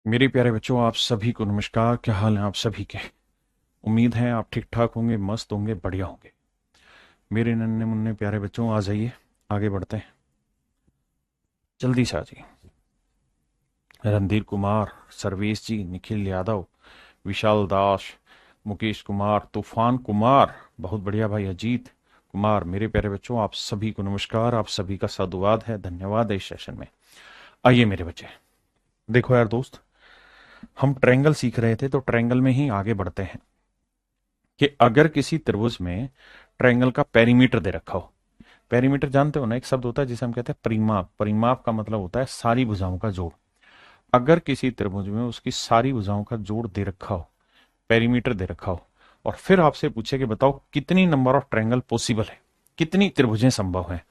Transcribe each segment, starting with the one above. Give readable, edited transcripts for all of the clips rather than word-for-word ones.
मेरे प्यारे बच्चों, आप सभी को नमस्कार। क्या हाल है आप सभी के? उम्मीद है आप ठीक ठाक होंगे, मस्त होंगे, बढ़िया होंगे। मेरे नन्हे मुन्ने प्यारे बच्चों, आ जाइए, आगे बढ़ते हैं। जल्दी से आ जाइए। रणधीर कुमार, सर्वेश जी, निखिल यादव, विशाल दास, मुकेश कुमार, तूफान कुमार, बहुत बढ़िया भाई अजीत कुमार। मेरे प्यारे बच्चों, आप सभी को नमस्कार। आप सभी का साधुवाद है, धन्यवाद है इस सेशन में। आइए मेरे बच्चे, देखो यार दोस्त, हम ट्रायंगल सीख रहे थे तो ट्रायंगल में ही आगे बढ़ते हैं कि अगर किसी त्रिभुज में ट्रायंगल का पेरीमीटर दे रखा हो। पेरीमीटर जानते हो ना, एक शब्द होता है जिसे हम कहते हैं परिमाप। परिमाप का मतलब होता है सारी भुजाओं का जोड़। अगर किसी त्रिभुज में उसकी सारी भुजाओं का जोड़ दे रखा हो, पेरीमीटर दे रखा हो, और फिर आपसे पूछे कि बताओ कितनी नंबर ऑफ ट्रायंगल पॉसिबल है, कितनी त्रिभुजें संभव हैं,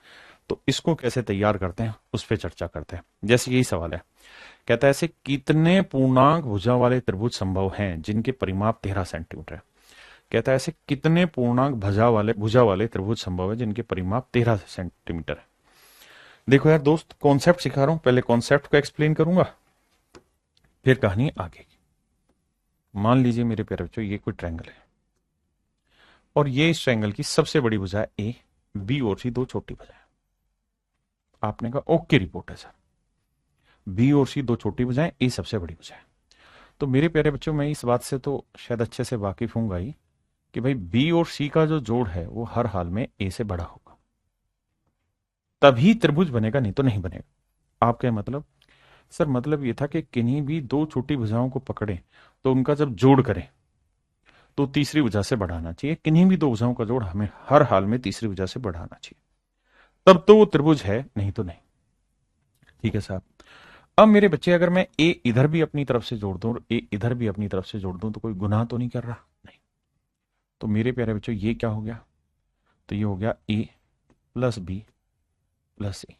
तो इसको कैसे तैयार करते हैं उस पर चर्चा करते हैं। जैसे यही सवाल है, कहता है ऐसे कितने पूर्णांक भुजा वाले त्रिभुज संभव हैं जिनके परिमाप 13 सेंटीमीटर है। कहता है ऐसे कितने पूर्णांक भुजा वाले त्रिभुज संभव है जिनके परिमाप 13 सेंटीमीटर है। देखो यार दोस्त, कॉन्सेप्ट सिखा रहा हूं, पहले कॉन्सेप्ट को एक्सप्लेन करूंगा, फिर कहानी आगे की। मान लीजिए मेरे प्यारे बच्चों, ये कोई ट्रायंगल है और ये इस ट्रायंगल की सबसे बड़ी भुजा है ए, बी और सी दो छोटी भुजाएं। आपने कहा ओके रिपोर्ट है सर, बी और सी दो छोटी भुजाएं, ए सबसे बड़ी भुजा है। तो मेरे प्यारे बच्चों, मैं इस बात से तो शायद अच्छे से वाकिफ हूंगा ही कि भाई बी और सी का जो जोड़ है वो हर हाल में ए से बड़ा होगा, तभी त्रिभुज बनेगा, नहीं तो नहीं बनेगा। आपका मतलब? सर मतलब ये था कि किन्हीं भी दो छोटी भुजाओं को पकड़े तो उनका जब जोड़ करें तो तीसरी भुजा से बढ़ाना चाहिए। किन्हीं भी दो भुजाओं का जोड़ हमें हर हाल में तीसरी भुजा से बढ़ाना चाहिए, तब तो वो त्रिभुज है, नहीं तो नहीं। ठीक है साहब। अब मेरे बच्चे, अगर मैं ए इधर भी अपनी तरफ से जोड़ दूं और ए इधर भी अपनी तरफ से जोड़ दूं तो कोई गुनाह तो नहीं कर रहा? नहीं। तो मेरे प्यारे बच्चों, ये क्या हो गया? तो ये हो गया ए प्लस बी प्लस सी।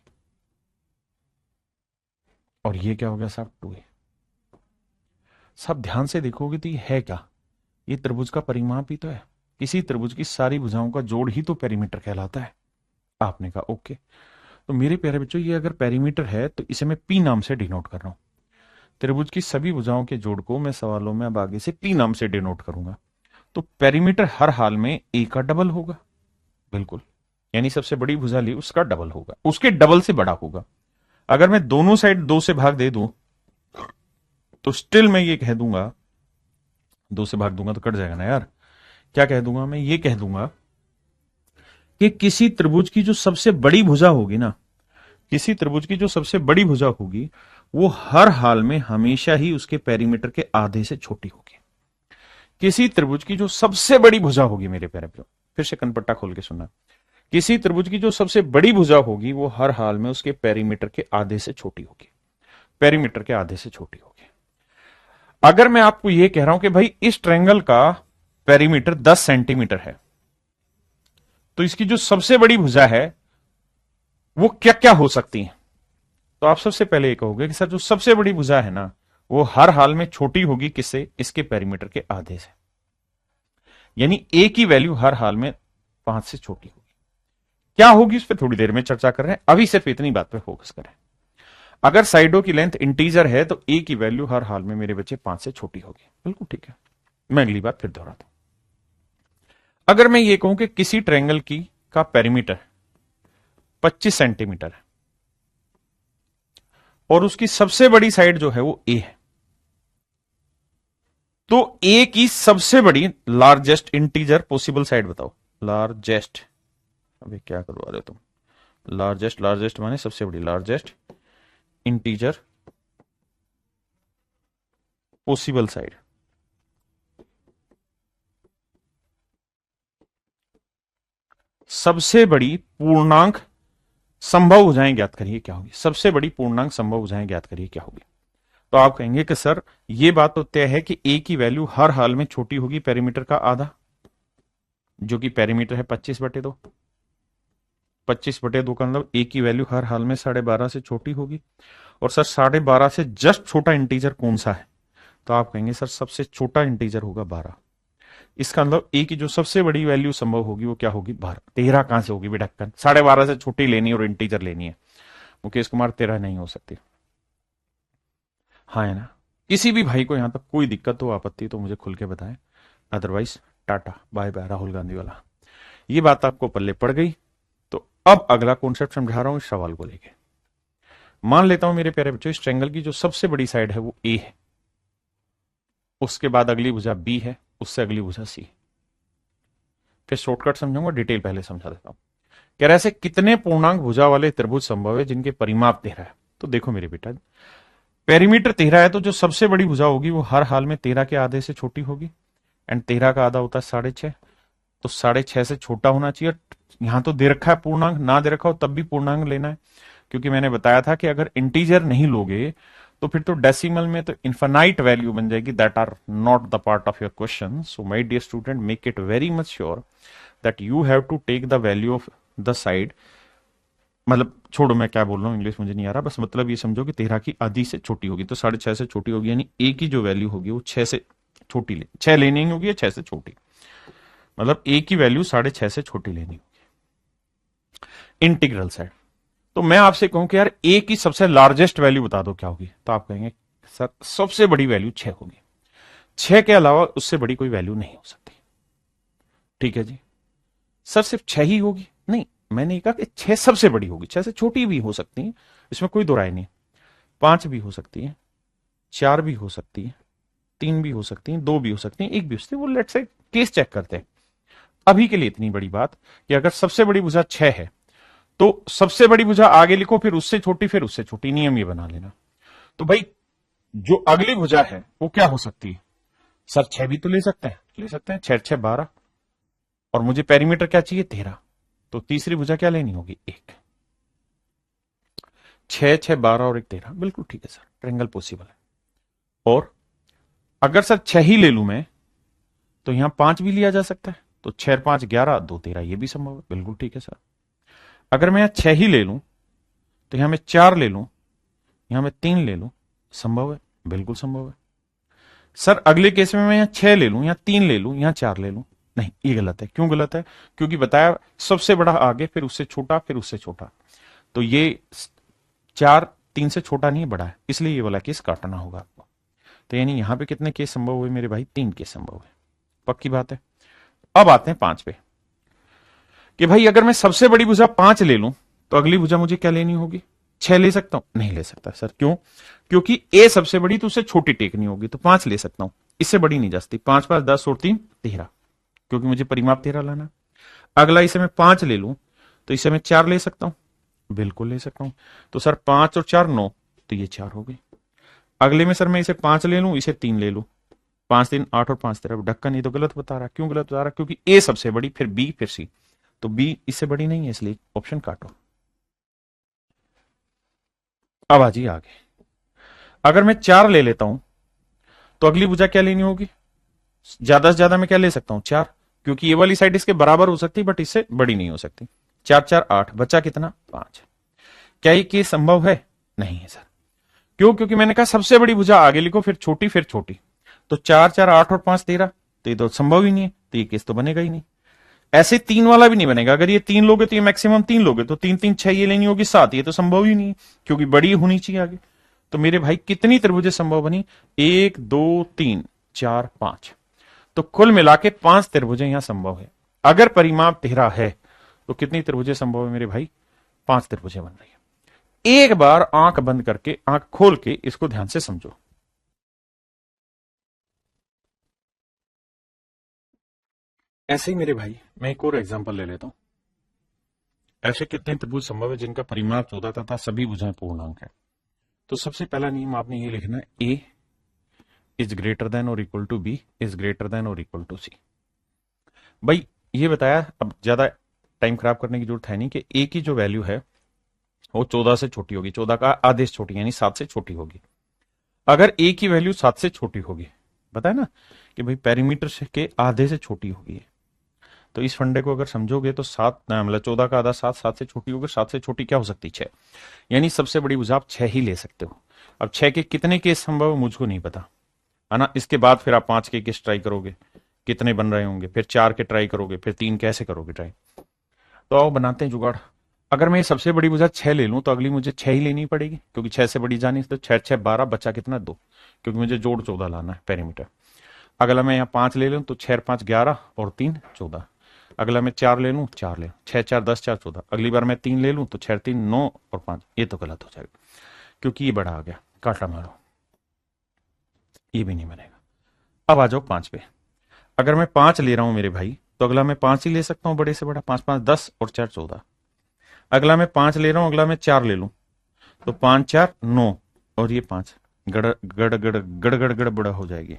और ये क्या हो गया साहब? 2a। सब ध्यान से देखोगे तो ये है क्या? ये त्रिभुज का परिमाप ही तो है। किसी त्रिभुज की सारी भुजाओं का जोड़ ही तो पेरीमीटर कहलाता है। आपने कहा ओके। तो मेरे प्यारे बच्चों, ये अगर पेरीमीटर है तो इसे मैं पी नाम से डिनोट कर रहा हूं। त्रिभुज की सभी भुजाओं के जोड़ को मैं सवालों में अब आगे से पी नाम से डिनोट करूंगा। तो पेरीमीटर हर हाल में ए का डबल होगा। बिल्कुल। यानी सबसे बड़ी भुजा ली, उसका डबल होगा, उसके डबल से बड़ा होगा। अगर मैं दोनों साइड दो से भाग दे दूं तो स्टिल मैं ये कह दूंगा, दो से भाग दूंगा तो कट जाएगा ना यार। क्या कह दूंगा? मैं ये कह दूंगा कि किसी त्रिभुज की जो सबसे बड़ी भुजा होगी ना, किसी त्रिभुज की जो सबसे बड़ी भुजा होगी, वो हर हाल में हमेशा ही उसके पेरीमीटर के आधे से छोटी होगी। किसी त्रिभुज की जो सबसे बड़ी भुजा होगी, मेरे प्यारे प्यारे, फिर से कनपट्टा खोल के सुनना, किसी त्रिभुज की जो सबसे बड़ी भुजा होगी वो हर हाल में उसके पेरीमीटर के आधे से छोटी होगी। पेरीमीटर के आधे से छोटी होगी। अगर मैं आपको यह कह रहा हूं कि भाई इस ट्रायंगल का पेरीमीटर 10 सेंटीमीटर है, तो इसकी जो सबसे बड़ी भुजा है वो क्या क्या हो सकती है? तो आप सबसे पहले ये कहोगे कि सर जो सबसे बड़ी भुजा है ना, वो हर हाल में छोटी होगी किससे? इसके पेरीमीटर के आधे से। यानी ए की वैल्यू हर हाल में 5 से छोटी होगी। क्या होगी उस पर थोड़ी देर में चर्चा कर रहे हैं, अभी सिर्फ इतनी बात पे फोकस करें। अगर साइडों की लेंथ इंटीजर है तो ए की वैल्यू हर हाल में मेरे बच्चे 5 से छोटी होगी। बिल्कुल ठीक है। मैं अगली बात फिर दोहराता हूं। अगर मैं ये कहूं कि किसी ट्रायंगल की का पेरीमीटर 25 सेंटीमीटर है और उसकी सबसे बड़ी साइड जो है वो ए है, तो ए की सबसे बड़ी लार्जेस्ट इंटीजर पॉसिबल साइड बताओ। लार्जेस्ट, अबे क्या करवा रहे हो तुम? लार्जेस्ट, लार्जेस्ट माने सबसे बड़ी, लार्जेस्ट इंटीजर पॉसिबल साइड। सबसे बड़ी पूर्णांक संभव भुजाएं ज्ञात करिए क्या होगी। सबसे बड़ी पूर्णांक संभव भुजाएं ज्ञात करिए क्या होगी। तो आप कहेंगे कि सर ये बात तो तय है कि ए की वैल्यू हर हाल में छोटी होगी पेरीमीटर का आधा, जो कि पेरीमीटर है 25/2। 25/2 का मतलब ए की वैल्यू हर हाल में 12.5 से छोटी होगी। और सर 12.5 से जस्ट छोटा इंटीजर कौन सा है? तो आप कहेंगे सर सबसे छोटा इंटीजर होगा 12। इसका मतलब ए की जो सबसे बड़ी वैल्यू संभव होगी वो क्या होगी? 12। 13 कहां से होगी बेढक्कन? 12.5 से छोटी लेनी और इंटीजर लेनी है। मुकेश कुमार 13 नहीं हो सकती। हाँ है ना? किसी भी भाई को यहां तक कोई दिक्कत हो, आपत्ति तो मुझे खुल के बताएं, otherwise tata bye bye, Rahul Gandhi वाला। ये बात आपको पल्ले पड़ गई तो अब अगला कॉन्सेप्ट समझा रहा हूं इस सवाल को लेके। मान लेता हूं मेरे प्यारे बच्चों, इस ट्रायंगल की जो सबसे बड़ी साइड है वो ए है, उसके बाद अगली भुजा बी है, उससे अगली भुजा सी। फिर शॉर्टकट समझाऊंगा, डिटेल पहले समझा देता हूं। कह रहा है कितने पूर्णांक भुजा वाले त्रिभुज संभव है जिनके परिमाप 13 है। तो देखो मेरे बेटा, पेरीमीटर 13 है तो जो सबसे बड़ी भुजा होगी वो हर हाल में 13 के आधे से छोटी होगी, एंड 13 का आधा होता है 6.5, तो 6.5 से छोटा होना चाहिए। यहां तो दे रखा है पूर्णांक, ना दे रखा हो तब भी पूर्णांक लेना है, क्योंकि मैंने बताया था कि अगर इंटीजर नहीं लोगे तो फिर तो डेसिमल में तो इन्फानाइट वैल्यू बन जाएगी, that are not the part of your question. So my dear student, make it very much sure that you have to take the value of the side, मतलब छोड़ो मैं क्या बोल रहा हूँ, इंग्लिश मुझे नहीं आ रहा, बस मतलब ये समझो कि 13 की आधी से छोटी होगी तो 6.5 से छोटी होगी, यानी ए की जो वैल्यू होगी वो 6 से छोटी 6 लेनी होगी या 6 से छोटी, मतलब ए की वैल्यू 6.5 से छोटी लेनी होगी इंटीग्रल साइड। तो मैं आपसे कहूं कि यार ए की सबसे लार्जेस्ट वैल्यू बता दो क्या होगी, तो आप कहेंगे सर सबसे बड़ी वैल्यू 6 होगी, 6 के अलावा उससे बड़ी कोई वैल्यू नहीं हो सकती। ठीक है जी, सर सिर्फ 6 ही होगी? नहीं, मैंने ये कहा कि 6 सबसे बड़ी होगी, 6 से छोटी भी हो सकती है, इसमें कोई दो राय नहीं। 5 भी हो सकती है, 4 भी हो सकती है, 3 भी हो सकती है, 2 भी हो सकती है, 1 भी हो सकती है, वो लेट्स से केस चेक करते हैं। अभी के लिए इतनी बड़ी बात कि अगर सबसे बड़ी भुजा 6 है तो सबसे बड़ी भुजा आगे लिखो, फिर उससे छोटी, फिर उससे छोटी, नियम ये बना लेना। तो भाई जो अगली भुजा है वो क्या हो सकती है? सर 6 भी तो ले सकते हैं, ले सकते हैं, 6 6 12, और मुझे पेरीमीटर क्या चाहिए? 13, तो तीसरी भुजा क्या लेनी होगी? 1। 6 6 12 और 1 13, बिल्कुल ठीक है सर, ट्रायंगल पॉसिबल है। और अगर सर 6 ही ले लू मैं तो यहां 5 भी लिया जा सकता है, तो 6 5 11 2 13, ये भी संभव है, बिल्कुल ठीक है सर। अगर मैं यहां 6 ही ले लूं तो यहां मैं 4 ले लूं, यहां मैं 3 ले लूं, संभव है, बिल्कुल संभव है। सर अगले केस में मैं यहां 6 ले लूं, यहां 3 ले लूं, यहां 4 ले लूं, नहीं ये गलत है। क्यों गलत है? क्योंकि बताया सबसे बड़ा आगे, फिर उससे छोटा, फिर उससे छोटा, तो ये 4 3 से छोटा नहीं बड़ा है, इसलिए ये वाला केस काटना होगा आपको। तो यानी यहां पे कितने केस संभव हुए मेरे भाई? 3 केस संभव है, पक्की बात है। अब आते हैं 5 पे, कि भाई अगर मैं सबसे बड़ी भुजा 5 ले लूं तो अगली भुजा मुझे क्या लेनी होगी? 6 ले सकता हूं? नहीं ले सकता सर, क्यों? क्योंकि ए सबसे बड़ी तो उससे छोटी टेकनी होगी, तो 5 ले सकता हूं, इससे बड़ी नहीं जा सकती। 5 5 10 और 3 13, क्योंकि मुझे परिमाप 13 लाना है। अगला इसे मैं 5 ले लूं तो इसे मैं 4 ले सकता हूं, बिल्कुल ले सकता हूं। तो सर 5 और 4 9, तो ये 4 हो गई। अगले में सर मैं इसे 5 ले लूं, इसे 3 ले लूं, 5 3 8 और 5 13, ढक्कन नहीं तो गलत बता रहा। क्यों गलत बता रहा? क्योंकि ए सबसे बड़ी, फिर बी, फिर सी, तो बी इससे बड़ी नहीं है, इसलिए ऑप्शन काटो। अब आ जाइए आगे, अगर मैं 4 ले लेता हूं तो अगली भुजा क्या लेनी होगी? ज्यादा से ज्यादा मैं क्या ले सकता हूं? 4, क्योंकि ये वाली साइड इसके बराबर हो सकती है बट इससे बड़ी नहीं हो सकती। 4 4 8, बचा कितना? 5। क्या ये केस संभव है? नहीं है सर। क्यों? क्योंकि मैंने कहा सबसे बड़ी भुजा आगे लिखो, फिर छोटी, फिर छोटी, तो 4 4 8 और 5 13, तो ये तो संभव ही नहीं है, तो ये केस तो बनेगा ही नहीं। ऐसे 3 वाला भी नहीं बनेगा, अगर ये 3 लोगे तो ये मैक्सिमम 3 लोगे, तो 3 3 6 ये लेनी होगी 7, ये तो संभव ही नहीं है, क्योंकि बड़ी होनी चाहिए आगे। तो मेरे भाई कितनी त्रिभुजें संभव बनी? 1 2 3 4 5, तो कुल मिला के 5 त्रिभुजें यहां संभव है। अगर परिमाप 13 है तो कितनी त्रिभुजें संभव है मेरे भाई? 5 त्रिभुजें बन रही है। एक बार आंख बंद करके, आंख खोल के इसको ध्यान से समझो। ऐसे ही मेरे भाई मैं एक और एग्जांपल ले लेता हूं। ऐसे कितने त्रिभुज संभव है जिनका परिमाप 14 तथा सभी भुजाएं पूर्णांक है? तो सबसे पहला नियम आपने ये लिखना है, ए इज ग्रेटर देन और equal to B is greater than और इक्वल टू सी। भाई ये बताया, अब ज्यादा टाइम खराब करने की जरूरत है नहीं, कि ए की जो वैल्यू है वो 14 से छोटी होगी, 14 का आधे से छोटी, यानी 7 से छोटी होगी। अगर ए की वैल्यू 7 से छोटी होगी, बताया ना कि भाई पेरीमीटर से के आधे से छोटी होगी, तो इस फंडे को अगर समझोगे तो 7 मतलब 14 का आधा 7, 7 से छोटी होगी, 7 से छोटी क्या हो सकती? 6, यानी सबसे बड़ी भुजा आप 6 ही ले सकते हो। अब 6 के कितने केस संभव है मुझको नहीं पता, है ना। इसके बाद फिर आप 5 के केस ट्राई करोगे, कितने बन रहे होंगे, फिर 4 के ट्राई करोगे, फिर 3 कैसे करोगे ट्राई। तो आओ बनाते हैं जुगाड़। अगर मैं सबसे बड़ी भुजा 6 ले लूं तो अगली मुझे 6 ही लेनी पड़ेगी, क्योंकि 6 से बड़ी जानी, तो 6 6 12, बचा कितना 2, क्योंकि मुझे जोड़ 14 लाना है पेरीमीटर। अगला मैं यहाँ 5 ले लूं तो 6 5 11 और 3 14। अगला मैं 4 ले लूं, 4 ले 6 4 10 4 14। अगली बार मैं 3 ले लूं तो 6 3 9 और 5, ये तो गलत हो जाएगा क्योंकि ये बड़ा आ गया, काटा मारो, ये भी नहीं बनेगा। अब आ जाओ 5 पे। अगर मैं 5 ले रहा हूं मेरे भाई तो अगला मैं 5 ही ले सकता हूं, बड़े से बड़ा, 5 5 10 और 4 14। अगला मैं 5 ले रहा हूं, अगला मैं 4 ले लूं तो 5 4 9 और ये 5, गड़ गड़ गड़ गड़ गड़ गड़ बड़ा हो जाएगी।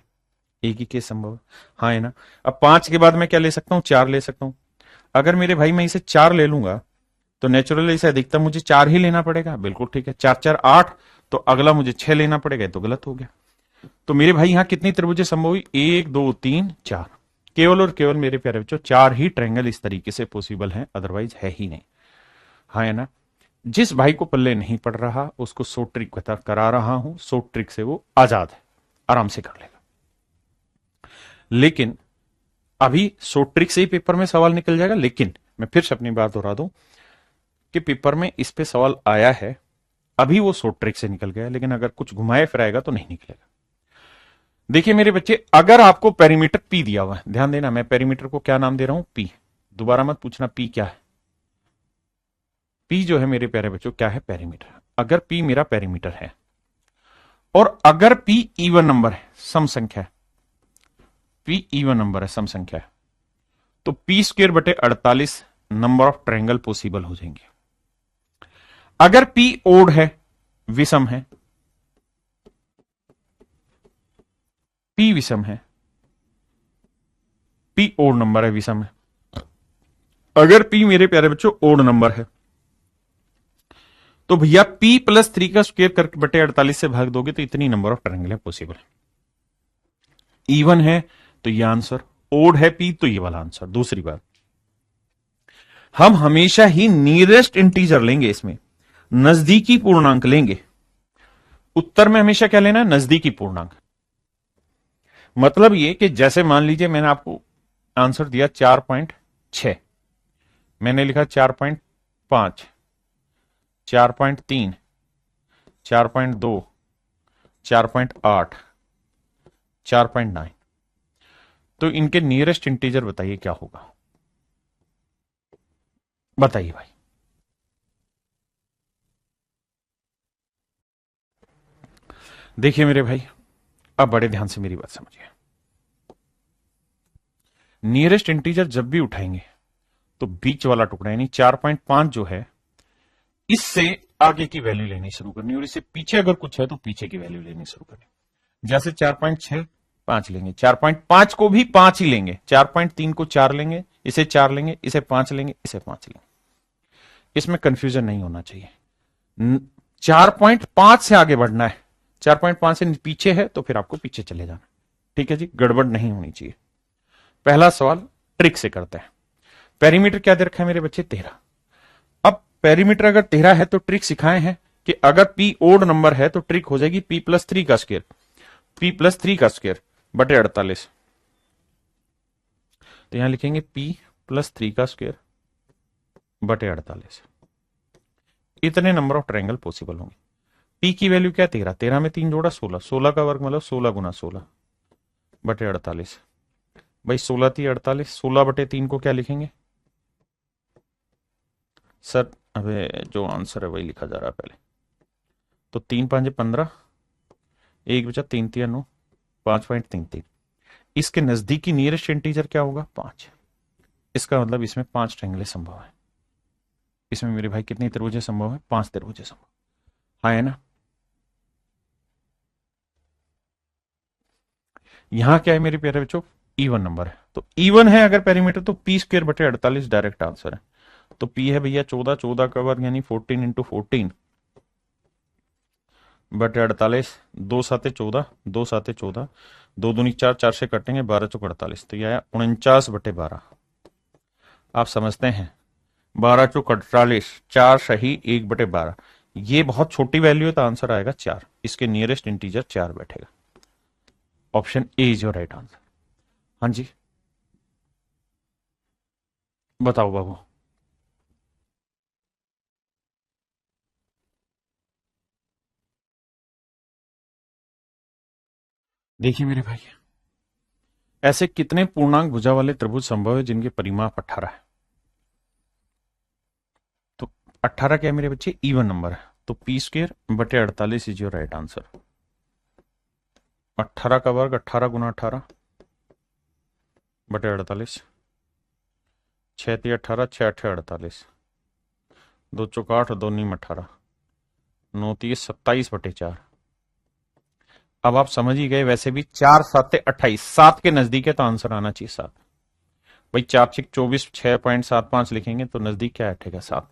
एक ही केस संभव है, हाँ है ना। अब 5 के बाद मैं क्या ले सकता हूँ, 4 ले सकता हूँ। अगर मेरे भाई मैं इसे 4 ले लूंगा तो नेचुरली इसे अधिकतम मुझे 4 ही लेना पड़ेगा, बिल्कुल ठीक है। 4 4 8, तो अगला मुझे 6 लेना पड़ेगा, तो गलत हो गया। तो मेरे भाई यहां कितनी त्रिभुजें संभव हुई, 1 2 3 4, केवल और केवल मेरे प्यारे बच्चों 4 ही ट्रायंगल इस तरीके से पॉसिबल हैं, अदरवाइज है ही नहीं, हाँ है ना। जिस भाई को पल्ले नहीं पड़ रहा उसको 100 ट्रिक करा रहा हूं, 100 ट्रिक से वो आजाद है, आराम से कर लेगा। लेकिन अभी 100 ट्रिक से ही पेपर में सवाल निकल जाएगा, लेकिन मैं फिर से अपनी बात दोहरा दूं कि पेपर में इस पे सवाल आया है, अभी वो 100 ट्रिक से निकल गया, लेकिन अगर कुछ घुमाए फिराएगा तो नहीं निकलेगा। देखिए मेरे बच्चे, अगर आपको पेरीमीटर पी दिया हुआ है, ध्यान देना, मैं पेरीमीटर को क्या नाम दे रहा हूं, पी। दोबारा मत पूछना पी क्या है। पी जो है मेरे प्यारे बच्चों क्या है, पेरीमीटर। अगर पी मेरा पेरीमीटर है और अगर पी इवन नंबर है, सम संख्या है, पी इवन नंबर है, सम संख्या है, तो पी स्क्वेयर बटे 48 नंबर ऑफ ट्रायंगल पॉसिबल हो जाएंगे। अगर पी ओड है, विषम है, पी विषम है, पी ओड नंबर है, विषम है। अगर पी मेरे प्यारे बच्चों ओड नंबर है तो भैया पी प्लस 3 का स्क्वायर करके बटे 48 से भाग दोगे तो इतनी नंबर ऑफ ट्रायंगल है पॉसिबल है। इवन है तो ये आंसर, ओड है पी तो ये वाला आंसर। दूसरी बात, हम हमेशा ही नियरेस्ट इंटीजर लेंगे, इसमें नजदीकी पूर्णांक लेंगे। उत्तर में हमेशा क्या लेना है, नजदीकी पूर्णांक। मतलब ये कि जैसे मान लीजिए मैंने आपको आंसर दिया 4.6, मैंने लिखा 4.5, 4.3, 4.2, 4.8, 4.9, तो इनके नियरेस्ट इंटीजर बताइए क्या होगा, बताइए भाई। देखिए मेरे भाई, अब बड़े ध्यान से मेरी बात समझिए। नियरेस्ट इंटीजर जब भी उठाएंगे तो बीच वाला टुकड़ा यानी 4.5 जो है, इससे आगे की वैल्यू लेनी शुरू करनी, और इससे पीछे अगर कुछ है तो पीछे की वैल्यू लेनी शुरू करनी। जैसे 4.6 5 लेंगे, 4.5 को भी 5 ही लेंगे, 4.3 को 4 लेंगे, इसे 4 लेंगे, इसे 5 लेंगे, इसे 5 लेंगे। इसमें कंफ्यूजन नहीं होना चाहिए। 4.5 से आगे बढ़ना है, 4.5 से पीछे है तो फिर आपको पीछे चले जाना, ठीक है जी, गड़बड़ नहीं होनी चाहिए। पहला सवाल ट्रिक से करते हैं। पेरीमीटर क्या दे रखा है मेरे बच्चे, 13। अब पेरीमीटर अगर 13 है तो ट्रिक सिखाए हैं कि अगर पी ओड नंबर है तो ट्रिक हो जाएगी पी प्लस 3 का स्क्वायर, पी प्लस 3 का स्क्वायर बटे 48। तो यहां लिखेंगे पी प्लस 3 का स्क्वायर बटे 48। इतने नंबर ऑफ ट्रायंगल पॉसिबल होंगे। पी की वैल्यू क्या है, 13, 13 में 3 जोड़ा 16, 16 का वर्ग मतलब 16 गुना 16 बटे 48। भाई 16 थी 48, 16 बटे 3 को क्या लिखेंगे सर, अबे जो आंसर है वही लिखा जा रहा है पहले। तो 3 5 15, एक बचा 3 3 9, 5.33। इसके नजदीकी नियरेस्ट इंटीजर क्या होगा, 5। इसका मतलब इसमें 5 ट्रायंगल संभव है। इसमें मेरे भाई कितनी त्रिभुजें संभव है, 5 त्रिभुजें संभव, हाँ है ना। यहां क्या है मेरे प्यारे बच्चों, इवन नंबर है, तो इवन है अगर पेरीमीटर तो पी स्क्वायर बटे 48 डायरेक्ट आंसर है। तो पी है भैया 14, 14 का वर्ग यानी 14 इंटू 14 बटे 48, 2 साते 14, 2 साते 14, 2 दूनी 4, 4 से कटेंगे 12 चौक 48, तो यह आया 49 बटे 12। आप समझते हैं, 12 चौक 48, 4 सही 1 बटे 12। ये बहुत छोटी वैल्यू है तो आंसर आएगा 4, इसके नियरेस्ट इंटीजर 4 बैठेगा। Option A is your right answer. हाँ जी बताओ बाबू। देखिए मेरे भाई, ऐसे कितने पूर्णांक भुजा वाले त्रिभुज संभव है जिनके परिमाप 18 है? तो 18 क्या है मेरे बच्चे? इवन नंबर है, तो p²/48 is your right answer. 18 का वर्ग 18 × 18/48, 6×3 = 18, 6×8 = 48, 2×4 = 8, 2×9 = 18, 9×3 = 27/4। अब आप समझ ही गए, वैसे भी 4 7 28, 7 के नजदीक है तो आंसर आना चाहिए 7। भाई 4×6 = 24, 6.75 लिखेंगे तो नजदीक क्या बैठेगा? 7।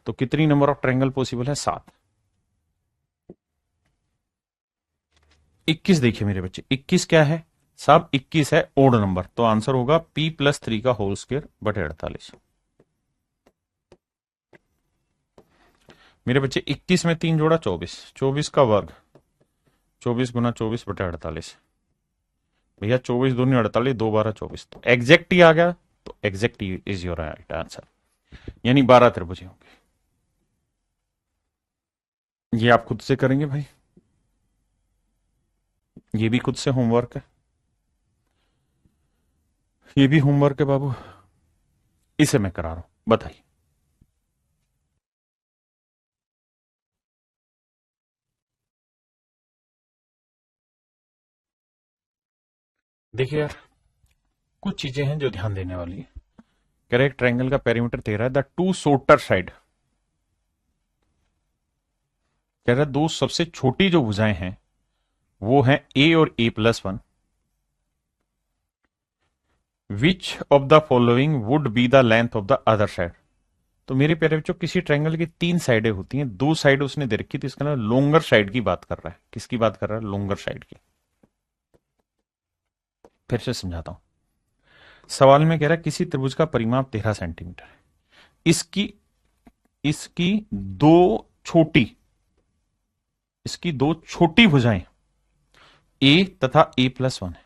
तो कितनी नंबर ऑफ ट्रायंगल पॉसिबल है? 7। 21 देखिए मेरे बच्चे, 21 क्या है साहब? 21 है ओड नंबर, तो आंसर होगा p+3 मेरे बच्चे 21 में 3 जोड़ा 24, 24 का वर्ग 24 × 24/48। भैया 24 दूनी 48, 2×12 24, तो एग्जैक्ट ही आ गया, तो exact is your right answer, यानी 12 त्रिभुज होंगे। ये आप खुद से करेंगे भाई, ये भी खुद से होमवर्क है, ये भी होमवर्क है बाबू, इसे मैं करा रहा हूं, बताइए। देखिए यार, कुछ चीजें हैं जो ध्यान देने वाली है। कह रहे ट्रायंगल का पेरीमीटर 13 है, द टू शॉर्टर साइड, कह रहा दो सबसे छोटी जो भुजाएं हैं वो हैं ए और a+1, which of the following would be the length of the other side. तो मेरे प्यारे बच्चों, किसी ट्रायंगल की 3 साइडें होती हैं, 2 साइड उसने दे रखी, तो इसका मतलब लोंगर साइड की बात कर रहा है। किसकी बात कर रहा है? लोंगर साइड की। फिर से समझाता हूं, सवाल में कह रहा है किसी त्रिभुज का परिमाप 13 सेंटीमीटर है, इसकी इसकी दो छोटी इसकी दो छोटी भुजाएं ए तथा a+1 है।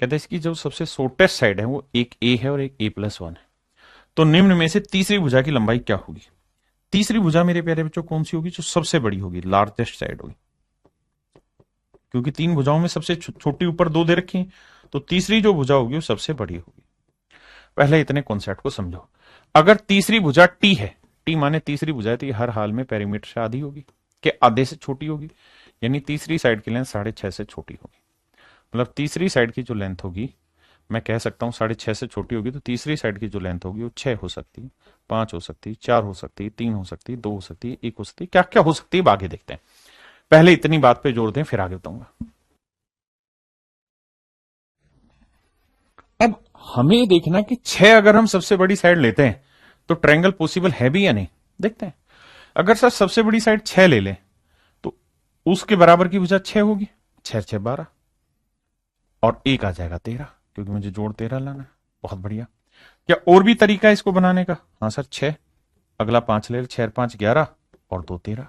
कहते हैं इसकी जो सबसे शॉर्टेस्ट साइड है वो एक ए है और एक a+1 है। तो निम्न में से तीसरी भुजा की लंबाई क्या होगी? तीसरी भुजा मेरे प्यारे बच्चों कौन सी होगी? जो सबसे बड़ी होगी, लार्जेस्ट साइड होगी, क्योंकि 3 भुजाओं में सबसे छोटी ऊपर 2 दे रखी है, तो तीसरी जो भुजा होगी वो सबसे बड़ी होगी। पहले इतने कॉन्सेप्ट को समझो। अगर तीसरी भुजा टी है, टी माने तीसरी भुजा है, तो ये हर हाल में पेरीमीटर से आधी होगी, कि आधे से छोटी होगी, यानी तीसरी साइड की लेंथ 6.5 से छोटी होगी। मतलब तीसरी साइड की जो लेंथ होगी, मैं कह सकता हूं 6.5 से छोटी होगी, तो तीसरी साइड की जो लेंथ होगी वो 6 हो सकती है, 5 हो सकती है, 4 हो सकती है, 3 हो सकती है, 2 हो सकती है, 1 हो सकती है, क्या क्या हो सकती है आगे देखते हैं। पहले इतनी बात पे जोर दें, फिर आगे बताऊंगा। अब हमें देखना कि 6 अगर हम सबसे बड़ी साइड लेते हैं तो ट्रायंगल पॉसिबल है भी या नहीं, देखते हैं। अगर सर सबसे बड़ी साइड 6 ले लें तो उसके बराबर की भुजा 6 होगी, 6×6 = 12, और एक आ जाएगा 13, क्योंकि मुझे जोड़ 13 लाना है। बहुत बढ़िया। क्या और भी तरीका है इसको बनाने का? हाँ सर, 6, अगला 5 ले, 6×5 = 11 और 2 13।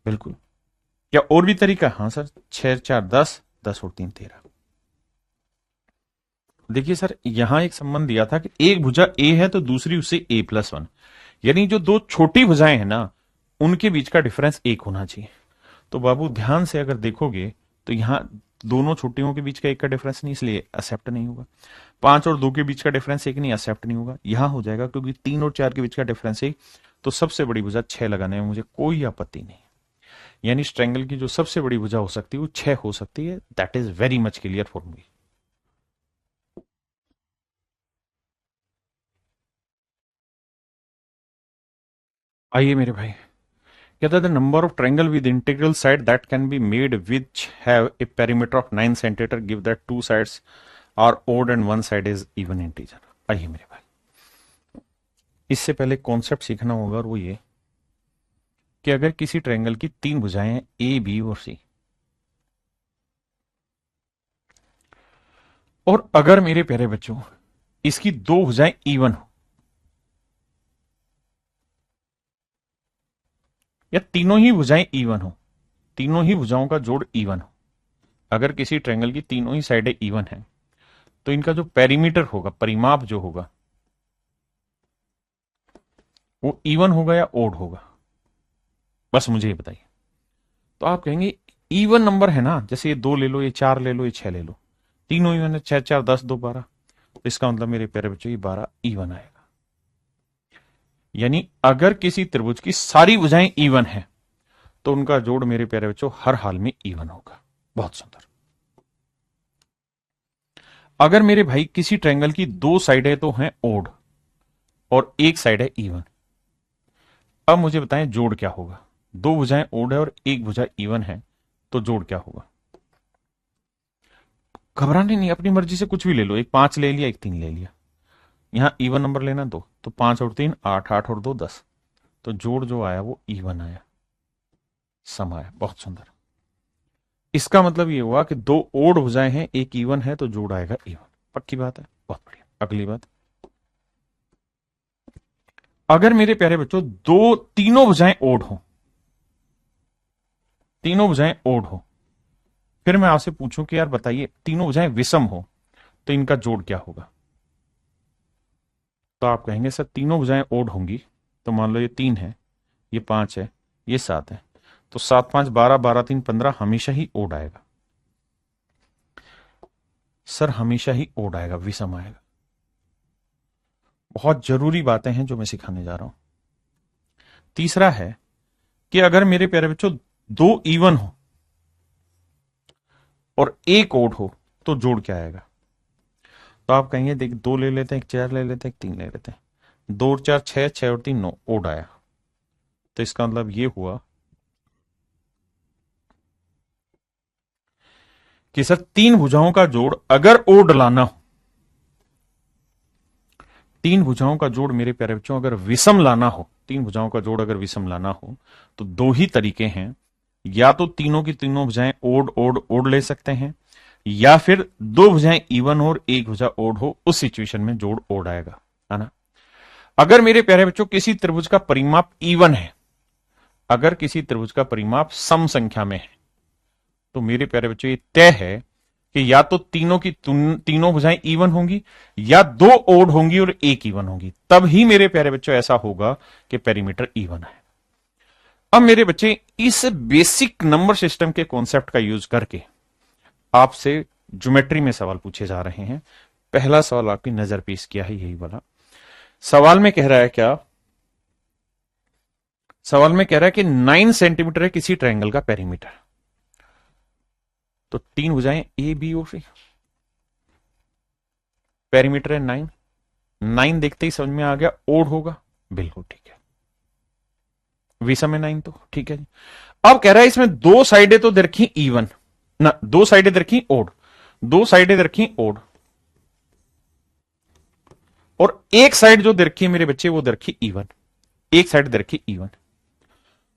बिल्कुल। क्या और भी तरीका? हाँ सर, 6×4 = 10, 10 और 3 13। देखिए सर, यहां एक संबंध दिया था कि एक भुजा ए है तो दूसरी उससे a+1, यानी जो दो छोटी भुजाएं हैं ना, उनके बीच का डिफरेंस 1 होना चाहिए। तो बाबू ध्यान से अगर देखोगे तो यहां दोनों छोटियों के बीच का 1 का डिफरेंस नहीं, इसलिए एक्सेप्ट नहीं होगा। 5 और 2 के बीच का डिफरेंस 1 नहीं, एक्सेप्ट नहीं होगा। यहां हो जाएगा, क्योंकि 3 और 4 के बीच का डिफरेंस 1, तो सबसे बड़ी भुजा 6 लगाने में मुझे कोई आपत्ति नहीं। यानी इस ट्रायंगल की जो सबसे बड़ी भुजा हो सकती है वो 6 हो सकती है। That is very much clear for me. आइए मेरे भाई, कहता है the number of triangle with integral side that can be made which have a perimeter of 9 centimetre give that two sides are odd and one side is even integer. आइए मेरे भाई, इससे पहले कॉन्सेप्ट सीखना होगा, और वो ये कि अगर किसी ट्रायंगल की 3 भुजाएं हैं ए बी और सी, और अगर मेरे प्यारे बच्चों इसकी 2 भुजाएं इवन हो, या तीनों ही भुजाएं इवन हो, तीनों ही भुजाओं का जोड़ इवन हो, अगर किसी ट्रायंगल की तीनों ही साइडें इवन है, तो इनका जो पेरीमीटर होगा, परिमाप जो होगा, वो इवन होगा या ओड होगा? बस मुझे ये बताइए। तो आप कहेंगे इवन नंबर है ना, जैसे ये 2 ले लो, ये 4 ले लो, ये 6 ले लो, तीनों इवन है, 6 4 10 2 12, तो इसका मतलब मेरे प्यारे बच्चों ये 12 इवन आएगा। यानी अगर किसी त्रिभुज की सारी भुजाएं इवन है तो उनका जोड़ मेरे प्यारे बच्चों हर हाल में इवन होगा। बहुत सुंदर। अगर मेरे भाई किसी ट्रायंगल की 2 साइडें तो हैं ओड और एक साइड है इवन, अब मुझे बताएं जोड़ क्या होगा। 2 भुजाएं ओड है और एक भुजा इवन है, तो जोड़ क्या होगा। घबराने नहीं, अपनी मर्जी से कुछ भी ले लो, एक 5 ले लिया, एक 3 ले लिया, यहां इवन नंबर लेना 2, तो 5 और 3 8, 8 और 2 10, तो जोड़ जो आया वो इवन आया, सम आया। बहुत सुंदर। इसका मतलब ये हुआ कि 2 ओड भुजाएं हैं, एक इवन है, तो जोड़ आएगा इवन। पक्की बात है। बहुत बढ़िया। अगली बात, अगर मेरे प्यारे बच्चों तीनों भुजाएं ओड हो, तीनों भुजाएं ओड हो, फिर मैं आपसे पूछूं कि यार बताइए तीनों भुजाएं विषम हो तो इनका जोड़ क्या होगा। तो आप कहेंगे सर तीनों भुजाएं ओड होंगी, तो मान लो ये 3 है, ये 5 है, ये 7 है, तो 7 5 12, 12 3 15, हमेशा ही ओड आएगा। सर हमेशा ही ओड आएगा, विषम आएगा। बहुत जरूरी बातें हैं जो मैं सिखाने जा रहा हूं। तीसरा है कि अगर मेरे प्यारे बच्चों 2 इवन हो और एक ओड हो तो जोड़ क्या आएगा। तो आप कहेंगे देख 2 ले लेते हैं, एक 4 ले लेते हैं, एक 3 ले लेते हैं, 2 और 4 6, 6 और 3 9, ओड आया। तो इसका मतलब ये हुआ कि सर 3 भुजाओं का जोड़ अगर ओड लाना हो, 3 भुजाओं का जोड़ मेरे प्यारे बच्चों अगर विषम लाना हो, 3 भुजाओं का जोड़ अगर विषम लाना हो तो 2 ही तरीके हैं। या तो तीनों की तीनों भुजाएं ओड ओड ओड ले सकते हैं, या फिर 2 भुजाएं इवन हो और एक भुजा ओड हो, उस सिचुएशन में जोड़ ओड आएगा, है ना। अगर मेरे प्यारे बच्चों किसी त्रिभुज का परिमाप इवन है, अगर किसी त्रिभुज का परिमाप सम संख्या में है, तो मेरे प्यारे बच्चों ये तय है कि या तो तीनों भुजाएं इवन होंगी, या 2 ओड होंगी और एक इवन होंगी, तब ही मेरे प्यारे बच्चों ऐसा होगा कि पेरीमीटर इवन है। अब मेरे बच्चे इस बेसिक नंबर सिस्टम के कॉन्सेप्ट का यूज करके आपसे ज्योमेट्री में सवाल पूछे जा रहे हैं। पहला सवाल आपकी नजर पेश किया है यही वाला। सवाल में कह रहा है क्या, सवाल में कह रहा है कि 9 सेंटीमीटर है किसी ट्रायंगल का पेरीमीटर, तो 3 भुजाएं ए बी और सी, पेरीमीटर है 9, 9 देखते ही समझ में आ गया ओड होगा, बिल्कुल ठीक है, विषम है 9 तो ठीक है जी। अब कह रहा है इसमें 2 साइडें तो रखी इवन ना, 2 साइडें रखी ओड, 2 साइडें रखी ओड, और एक साइड जो रखी है मेरे बच्चे वो रखी इवन, एक साइड रखी इवन।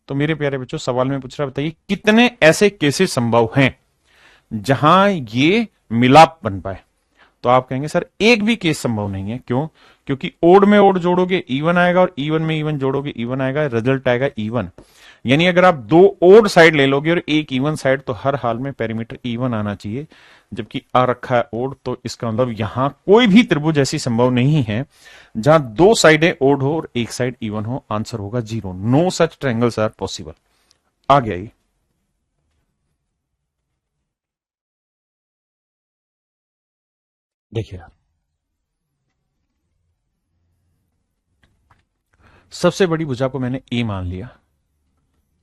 तो मेरे प्यारे बच्चों सवाल में पूछ रहा है बताइए कितने ऐसे केसेस संभव हैं जहां ये मिलाप बन पाए। तो आप कहेंगे सर एक भी केस संभव नहीं है। क्यों? क्योंकि ओड में ओड जोड़ोगे इवन आएगा और इवन में इवन जोड़ोगे इवन आएगा, रिजल्ट आएगा इवन। यानी अगर आप 2 ओड साइड ले लोगे और एक इवन साइड, तो हर हाल में पेरीमीटर इवन आना चाहिए, जबकि आ रखा है ओड, तो इसका मतलब यहां कोई भी त्रिभुज ऐसी संभव नहीं है जहां 2 साइडें ओड हो और एक साइड इवन हो। आंसर होगा 0। No such triangles are possible. आ गया ये। देखिए यार, सबसे बड़ी भुजा को मैंने ए मान लिया,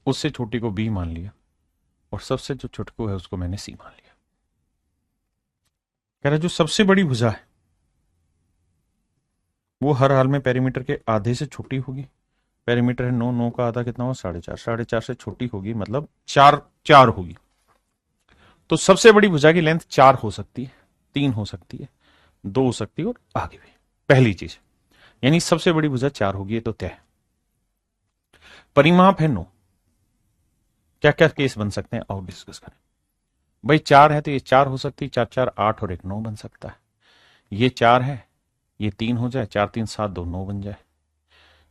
उससे छोटी को बी मान लिया, और सबसे जो छोटको है उसको मैंने सी मान लिया। कह रहा जो सबसे बड़ी भुजा है वो हर हाल में पेरीमीटर के आधे से छोटी होगी। पेरीमीटर है 9, 9 का आधा कितना हुआ 4.5, 4.5 से छोटी होगी, मतलब 4 4 होगी। तो सबसे बड़ी भुजा की लेंथ 4 हो सकती है, 3 हो सकती है, 2 हो सकती है, और आगे भी। पहली चीज, यानी सबसे बड़ी भुजा 4 होगी, ये तो तय है। परिमाप है 9। क्या क्या केस बन सकते हैं और डिस्कस करें। भाई 4 है तो ये 4 हो सकती है, 4 4 8 और 1 9 बन सकता है। ये 4 है, ये 3 हो जाए, 4 3 7 2 9 बन जाए।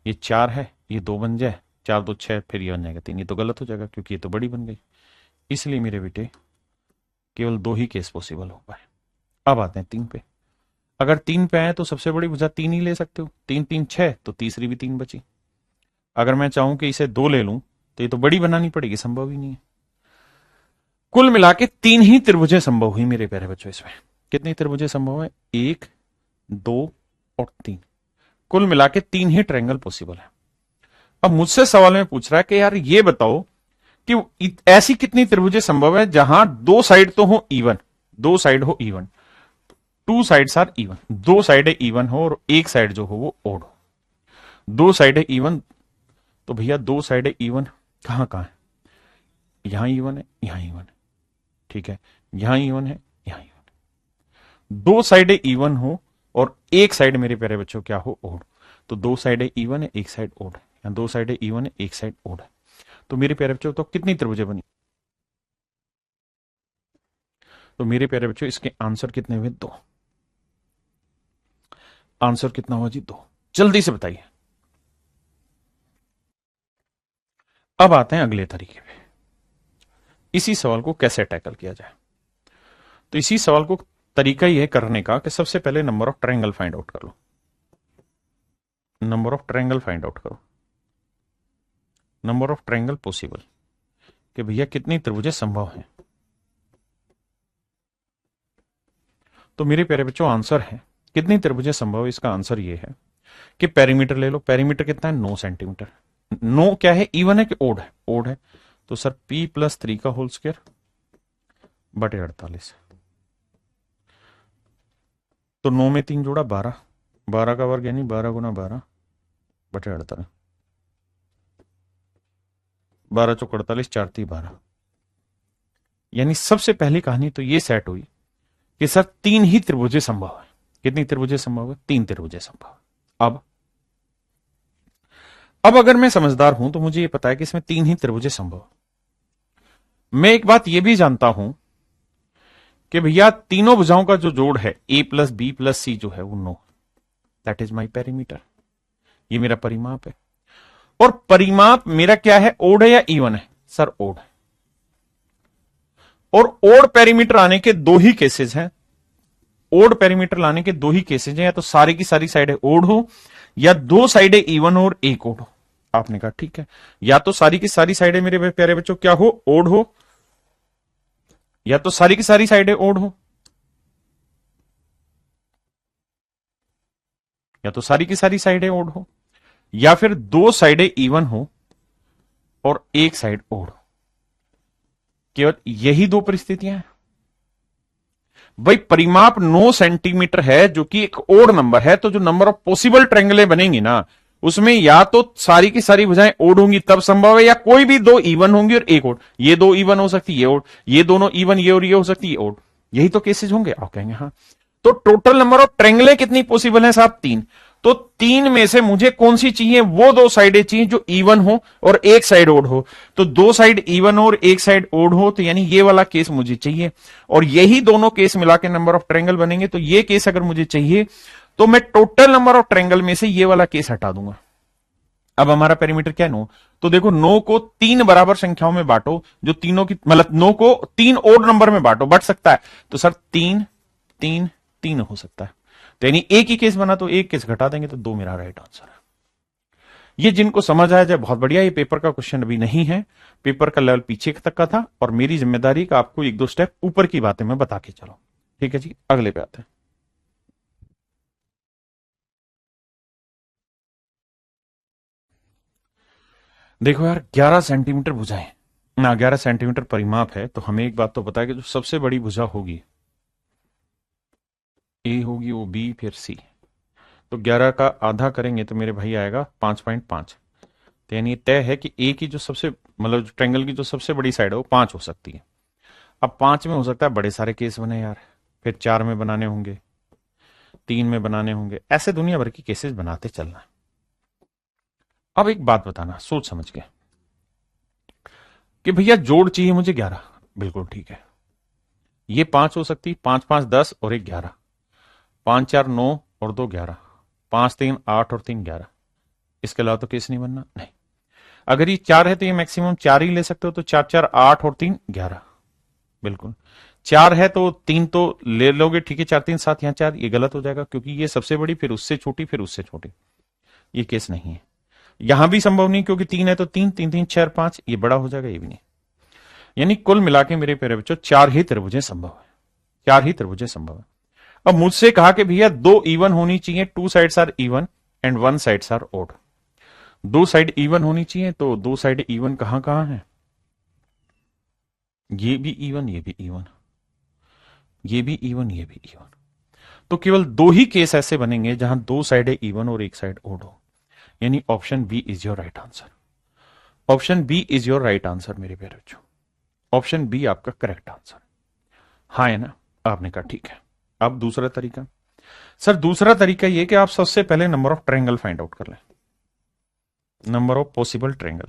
ये 4 है, ये 2 बन जाए, 4 2 6, फिर ये बन जाएगा 3। ये तो गलत हो जाएगा क्योंकि ये तो बड़ी बन गई। इसलिए मेरे बेटे केवल 2 ही केस पॉसिबल हो पाए। अब आते हैं 3 पे। अगर 3 पे आए तो सबसे बड़ी भुजा 3 ही ले सकते हो। 3 3 6, तो तीसरी भी 3 बची। अगर मैं चाहूं कि इसे 2 ले लूं तो ये तो बड़ी बनानी पड़ेगी, संभव ही नहीं है। कुल मिला के 3 ही त्रिभुजें संभव हुई मेरे प्यारे बच्चों। इसमें कितनी त्रिभुजें संभव है? 1, 2 और 3। कुल मिला के 3 ही ट्रायंगल पॉसिबल है। अब मुझसे सवाल में पूछ रहा है कि यार ये बताओ कि ऐसी कितनी त्रिभुजें संभव है जहां दो साइड तो हो इवन, दो साइड हो even, two sides are even, दो साइड इवन हो और एक साइड जो हो वो ओड हो। दो साइड इवन, तो भैया दो साइड इवन कहां कहां है? यहां इवन है, यहां इवन है, ठीक है, यहां इवन है, यहां इवन है। दो साइड इवन हो और एक साइड मेरे प्यारे बच्चों क्या हो? ओड। तो दो साइड इवन है, एक साइड ओड है, या दो साइड इवन है, एक साइड ओड है। तो मेरे प्यारे बच्चों तो कितनी त्रिभुजें बनी? तो मेरे प्यारे बच्चों इसके आंसर कितने हुए? 2। आंसर कितना हुआ जी? 2। जल्दी से बताइए। अब आते हैं अगले तरीके पे, इसी सवाल को कैसे टैकल किया जाए। तो इसी सवाल को तरीका यह करने का कि सबसे पहले number of triangle find out कर लो। Number of triangle find out करो, नंबर ऑफ ट्रायंगल पॉसिबल, कि भैया कितनी त्रिभुजें संभव हैं। तो मेरे प्यारे बच्चों आंसर है कितनी त्रिभुजें संभव है, इसका आंसर ये है कि पेरीमीटर ले लो। पेरीमीटर कितना है? 9 सेंटीमीटर। 9 क्या है? इवन है कि ओड है? ओड है। तो सर P+3 का होल स्क्वायर बटे 48। तो 9 में 3 जोड़ा 12, 12 का वर्ग यानी 12 गुना 12 बटे 48। 12 चौक 48, 4 3 12। यानी सबसे पहली कहानी तो ये सेट हुई कि सर 3 ही त्रिभुजें संभव है। कितनी त्रिभुजें संभव है? 3 त्रिभुजें संभव है। अब अगर मैं समझदार हूं तो मुझे ये पता है कि इसमें 3 ही त्रिभुजें संभव है। मैं एक बात यह भी जानता हूं कि भैया तीनों भुजाओं का जो जोड़ है A+B+C जो है वो 9, दैट इज माई पेरीमीटर। ये मेरा परिमाप है। और परिमाप मेरा क्या है? ओड है या इवन है? सर ओड है। और ओड पेरीमीटर आने के 2 ही केसेस हैं। ओड पेरीमीटर लाने के 2 ही केसेस हैं, या तो सारी की सारी साइडें ओड हो या दो साइडें इवन हो और एक ओड हो। आपने कहा ठीक है, या तो सारी की सारी साइडें मेरे प्यारे बच्चों क्या हो? ओड हो, या तो सारी की सारी साइडें ओड हो, या तो सारी की सारी साइडें ओड हो, या फिर दो साइडें इवन हो और एक साइड ओड हो। केवल यही 2 परिस्थितियां हैं। भाई परिमाप 9 सेंटीमीटर है जो कि एक ओड नंबर है, तो जो नंबर ऑफ पॉसिबल ट्रायंगलें बनेंगी ना उसमें या तो सारी की सारी भुजाएं ओड होंगी तब संभव है, या कोई भी 2 इवन होंगी और एक ओड। ये 2 इवन हो सकती है, ये ओड, ये दोनों इवन, ये और ये हो सकती है ओड। यही तो केसेस होंगे। आप कहेंगे हाँ, तो टोटल नंबर ऑफ ट्रायंगलें कितनी पॉसिबल है साहब? 3। तो 3 में से मुझे कौन सी चाहिए? वो 2 साइडें चाहिए जो इवन हो और एक साइड ओड हो। तो 2 साइड इवन हो और एक साइड ओड हो, तो यानी ये वाला केस मुझे चाहिए। और यही दोनों केस मिला के नंबर ऑफ ट्रायंगल बनेंगे। तो ये केस अगर मुझे चाहिए तो मैं टोटल नंबर ऑफ ट्रायंगल में से ये वाला केस हटा दूंगा। अब हमारा पेरीमीटर क्या है? 9। तो देखो 9 को 3 बराबर संख्याओं में बांटो, जो तीनों की मतलब 9 को 3 ओड नंबर में बांटो, बढ़ सकता है। तो सर 3 3 3 हो सकता है। तो यानी एक ही केस बना तो एक केस घटा देंगे, तो 2 मेरा राइट आंसर है। ये जिनको समझ आया जाए बहुत बढ़िया। ये पेपर का क्वेश्चन अभी नहीं है, पेपर का लेवल पीछे तक का था और मेरी जिम्मेदारी का आपको 1-2 स्टेप ऊपर की बातें मैं बता के चलो। ठीक है जी, अगले पे आते हैं। देखो यार 11 सेंटीमीटर भुजाएं ना, 11 सेंटीमीटर परिमाप है, तो हमें एक बात तो पता है कि जो सबसे बड़ी भुजा होगी ए होगी, वो बी, फिर सी। तो 11 का आधा करेंगे तो मेरे भाई आएगा 5.5। तो यानी तय है कि ए की जो सबसे मतलब ट्रायंगल की जो सबसे बड़ी साइड है वो 5 हो सकती है। अब 5 में हो सकता है बड़े सारे केस बने यार, फिर 4 में बनाने होंगे, 3 में बनाने होंगे, ऐसे दुनिया भर की केसेस बनाते चलना है। अब एक बात बताना सोच समझ के कि भैया जोड़ चाहिए मुझे 11, बिल्कुल ठीक है। ये 5 हो सकती, 5 5 10 और एक 11, 5 4 9 और 2 11, 5 3 8 और 3 11। इसके अलावा तो केस नहीं बनना। नहीं, अगर ये 4 है तो ये मैक्सिमम 4 ही ले सकते हो, तो 4 4 8 और 3 11। बिल्कुल 4 है तो 3 तो ले लोगे, ठीक है, 4 3 7, यहां 4, ये गलत हो जाएगा क्योंकि ये सबसे बड़ी, फिर उससे छोटी, फिर उससे छोटी। ये केस नहीं है। यहां भी संभव नहीं क्योंकि 3 है तो 3 3 3 4 5, ये बड़ा हो जाएगा, ये भी नहीं। यानी कुल मिला के मेरे प्यारे बच्चों 4 ही त्रिभुजें संभव है, 4 ही त्रिभुजें संभव है। अब मुझसे कहा कि भैया 2 इवन होनी चाहिए, 2 sides are even and 1 sides are odd. 2 side even होनी चाहिए, तो 2 साइड इवन कहां कहां है? ये भी इवन, ये भी इवन, ये भी इवन, ये भी इवन। तो केवल 2 ही केस ऐसे बनेंगे जहां 2 साइडें इवन और 1 साइड ओड हो, यानी option B is your right answer. Option B is your right answer मेरे प्यारे बच्चों, ऑप्शन बी आपका करेक्ट आंसर। हाँ है ना? आपने कहा ठीक है। अब दूसरा तरीका, सर दूसरा तरीका यह कि आप सबसे पहले number of triangle find out कर लें, नंबर ऑफ पॉसिबल ट्रायंगल।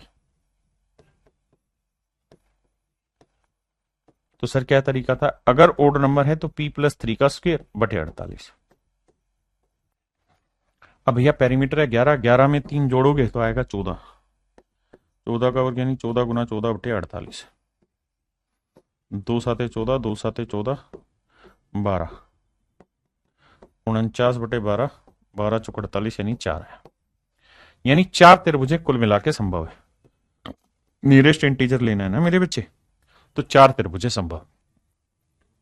तो सर क्या तरीका था? अगर ओड नंबर है तो p+3 का स्क्वायर बटे 48। अब भैया पेरीमीटर है 11, 11 में 3 जोड़ोगे तो आएगा 14, 14 का वर्ग यानी 14 गुना 14 बटे 48। 2 साते 14, 2 साते 14, 12, 49 बटे 12, 12 चौक 48 यानी 4 है। यानी 4 त्रिभुजें कुल मिला के संभव है। नियरेस्ट इंटीजर लेना है ना मेरे बच्चे, तो 4 त्रिभुजें संभव।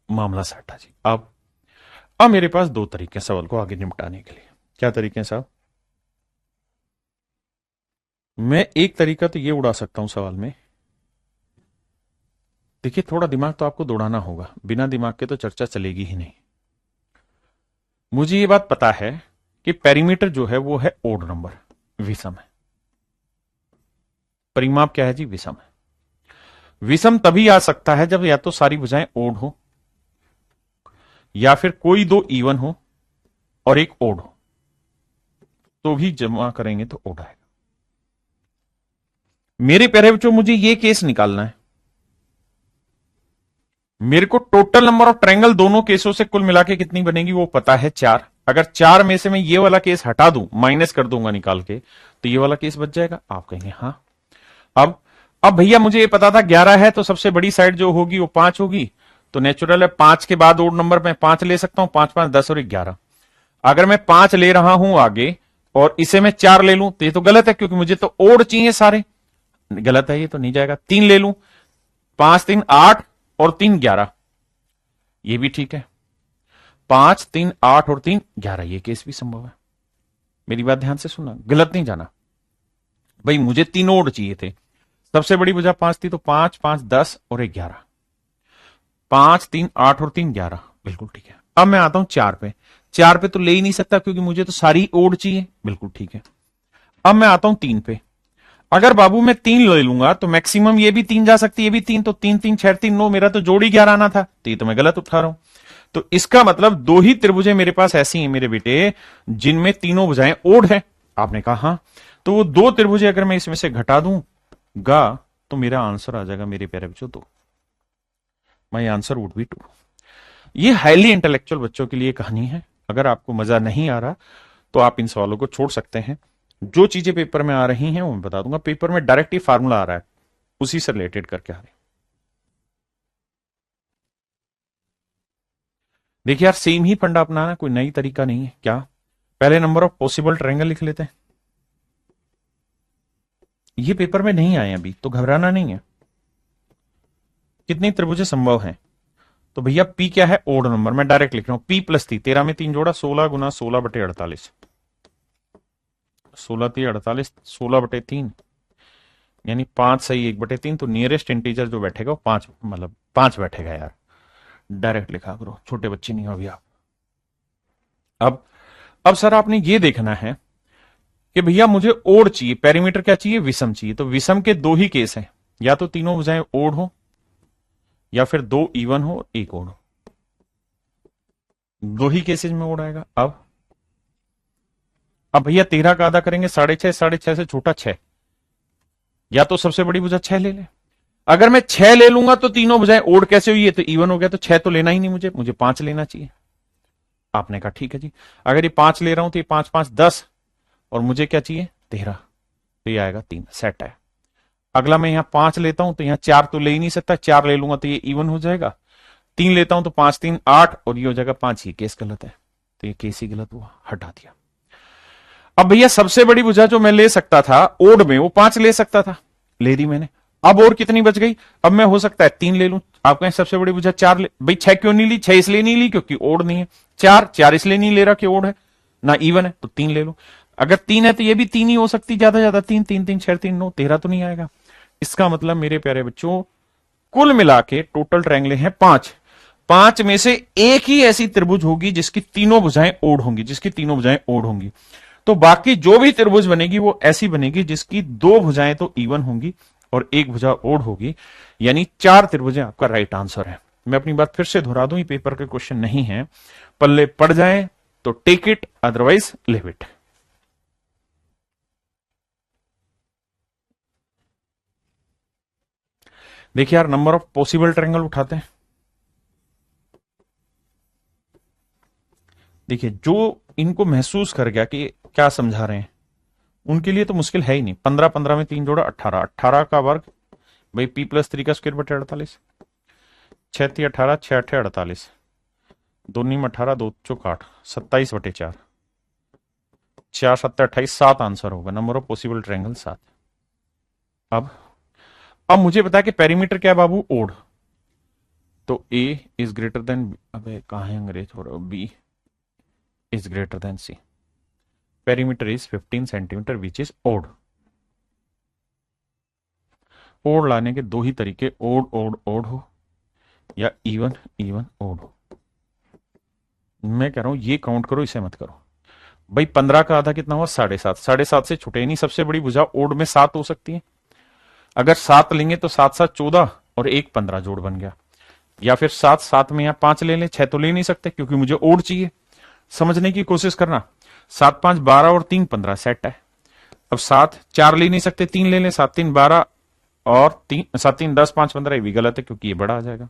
मामला साटा जी। अब मेरे पास 2 तरीके हैं सवाल को आगे निपटाने के लिए। क्या तरीके हैं साहब? मैं एक तरीका तो ये उड़ा सकता हूं सवाल में, देखिए थोड़ा दिमाग तो आपको दौड़ाना होगा, बिना दिमाग के तो चर्चा चलेगी ही नहीं। मुझे ये बात पता है कि पेरीमीटर जो है वो है ओड नंबर, विषम है। परिमाप क्या है जी? विषम है। विषम तभी आ सकता है जब या तो सारी भुजाएं ओड हो, या फिर कोई 2 इवन हो और एक ओड हो, तो भी जमा करेंगे तो ओड आएगा। मेरे प्यारे बच्चों मुझे ये केस निकालना है। मेरे को टोटल नंबर ऑफ ट्रायंगल दोनों केसों से कुल मिला के कितनी बनेगी वो पता है, 4। अगर 4 में से मैं ये वाला केस हटा दूं, माइनस कर दूंगा निकाल के, तो ये वाला केस बच जाएगा। आप कहेंगे हाँ। अब भैया मुझे ये पता था 11 है तो सबसे बड़ी साइड जो होगी वो 5 होगी, तो नेचुरल है 5 के बाद ओड नंबर में 5 ले सकता हूं। 5 5 10 और 11। अगर मैं 5 ले रहा हूं आगे और इसे मैं 4 ले लूं तो ये तो गलत है, क्योंकि मुझे तो ओड चाहिए सारे। गलत है, ये तो नहीं जाएगा। 3 ले लूं, 5 3 8 और 3 11, ये भी ठीक है। 5 3 8 और 3 11, ये केस भी संभव है। मेरी बात ध्यान से सुनना, गलत नहीं जाना भाई। मुझे 3 ओड चाहिए थे, सबसे बड़ी भुजा 5 थी, तो 5 5 10 और 11। 5 3 8 और 3 11, बिल्कुल ठीक है। अब मैं आता हूं 4 पे। 4 पे तो ले ही नहीं सकता क्योंकि मुझे तो सारी ओड चाहिए, बिल्कुल ठीक है। अब मैं आता हूं 3 पे। अगर बाबू मैं 3 ले लूंगा तो मैक्सिमम ये भी 3 जा सकती है, ये भी 3, तो 3 3 6 3 9, मेरा तो जोड़ी 11 आना था, तो ये तो मैं गलत उठा रहा हूं। तो इसका मतलब 2 ही त्रिभुजें मेरे पास ऐसी हैं मेरे बेटे जिनमें तीनों भुजाएं ओड है। आपने कहा हाँ, तो वो 2 त्रिभुजें अगर मैं इसमें से घटा दूंगा तो मेरा आंसर आ जाएगा मेरे प्यारे बच्चों 2। My answer would be 2। ये हाईली इंटेलेक्चुअल बच्चों के लिए कहानी है। अगर आपको मजा नहीं आ रहा तो आप इन सवालों को छोड़ सकते हैं। जो चीजें पेपर में आ रही हैं वो मैं बता दूंगा। पेपर में डायरेक्ट ही फार्मूला आ रहा है, उसी से रिलेटेड करके आ रहे हैं। देखिए यार, सेम ही फंडा अपनाना, कोई नई तरीका नहीं है। क्या? पहले नंबर ऑफ पॉसिबल ट्रायंगल लिख लेते हैं। ये पेपर में नहीं आए अभी, तो घबराना नहीं है। कितनी त्रिभुजें संभव हैं? तो भैया पी क्या है? Odd number. मैं डायरेक्ट लिख रहा हूं p+3। 13 में 3 जोड़ा, 16 गुना 16 बटे 48। 16 3 48, 16 बटे 3 यानी 5 सही 1 बटे 3। तो नियरेस्ट इंटीजर जो बैठेगा वो 5, मतलब 5 बैठेगा यार। डायरेक्ट लिखा करो, छोटे बच्चे नहीं हो अभी आप। अब सर आपने ये देखना है कि भैया मुझे ओड चाहिए, पेरीमीटर क्या चाहिए? विषम चाहिए। तो विषम के 2 ही केस हैं, या तो तीनों भुजाएं ओड हो, या फिर 2 इवन हो, 1 ओड हो। 2 ही केसेज में ओड आएगा। अब भैया 13 का आधा करेंगे 6.5, 6.5 से छोटा 6, या तो सबसे बड़ी भुजा 6 ले ले। अगर मैं 6 ले लूंगा तो तीनों भुजाएं ओड कैसे हुई है? तो इवन हो गया, तो 6 तो लेना ही नहीं मुझे 5 लेना चाहिए। आपने कहा ठीक है जी। अगर ये 5 ले रहा हूं तो ये 5 5 10 और मुझे क्या चाहिए? 13, तो ये आएगा 3, सेट है। अगला मैं यहां 5 लेता हूं तो यहां 4 तो ले ही नहीं सकता, 4 ले लूंगा तो ये इवन हो जाएगा। 3 लेता हूं तो 5 3 8 और ये हो जाएगा 5। ये केस गलत है, तो ये केस ही गलत हुआ, हटा दिया। अब भैया सबसे बड़ी भुजा जो मैं ले सकता था ओड में, वो 5 ले सकता था, ले दी मैंने। अब और कितनी बच गई? अब मैं हो सकता है 3 ले लूं, आप कहें सबसे बड़ी बुझा 4 ले, भाई 6 क्यों नहीं ली? 6 इसलिए नहीं ली क्योंकि ओड नहीं है। 4 इसलिए नहीं ले रहा कि ओड है ना इवन है, तो 3 ले लो। अगर 3 है तो ये भी 3 ही हो सकती, ज्यादा ज्यादा 3, 3 3 6 3 9 13 तो नहीं आएगा। इसका मतलब मेरे प्यारे बच्चों कुल मिला के टोटल ट्रायंगल हैं 5। 5 में से एक ही ऐसी त्रिभुज होगी जिसकी तीनों भुजाएं ओड होंगी, जिसकी तीनों भुजाएं ओड होंगी। तो बाकी जो भी त्रिभुज बनेगी वो ऐसी बनेगी जिसकी 2 भुजाएं तो इवन होंगी और 1 भुजा ओड होगी, यानी 4 त्रिभुजें आपका राइट आंसर है। मैं अपनी बात फिर से दोहरा दूं, ये पेपर के क्वेश्चन नहीं है, पल्ले पड़ जाए तो take it, otherwise leave it. देखिए यार, नंबर ऑफ पॉसिबल ट्रायंगल उठाते हैं। देखिए, जो इनको महसूस कर गया कि क्या समझा रहे हैं उनके लिए तो मुश्किल है ही नहीं। 15 15 में 3 जोड़ा 18, 18 का वर्ग भाई p+3 का स्क्वायर बटे 48, 6 18, 6 8 48, 2 में 18, 2 चौक 8, 27 बटे 4, 4 7 28, 7 आंसर होगा। Number of possible triangle 7। अब मुझे बता कि पेरीमीटर क्या है बाबू? ओड। तो ए इज ग्रेटर देन, अबे कहां है अंग्रेज, और B is greater than C. Perimeter is 15 centimetre which is odd. Odd लाने के दो ही तरीके, ओड ओड ओड हो या इवन इवन ओड हो। मैं कह रहा हूं ये काउंट करो, इसे मत करो भाई। 15 का आधा कितना हुआ? 7.5। 7.5 से छुटे नहीं, सबसे बड़ी भुजा ओड में 7 हो सकती है। अगर 7 लेंगे तो 7 7 14 और 1 15 जोड़ बन गया। या फिर 7 7 में यहां 5 ले लें, 6 तो ले नहीं सकते क्योंकि मुझे ओड चाहिए। समझने की कोशिश करना, 7 5 12 और 3 15 सेट है। अब 7 4 ले नहीं सकते, 3 ले लें, 7 3 12 और 3 7 3 10 5 15, ये भी गलत है क्योंकि ये बड़ा आ जाएगा।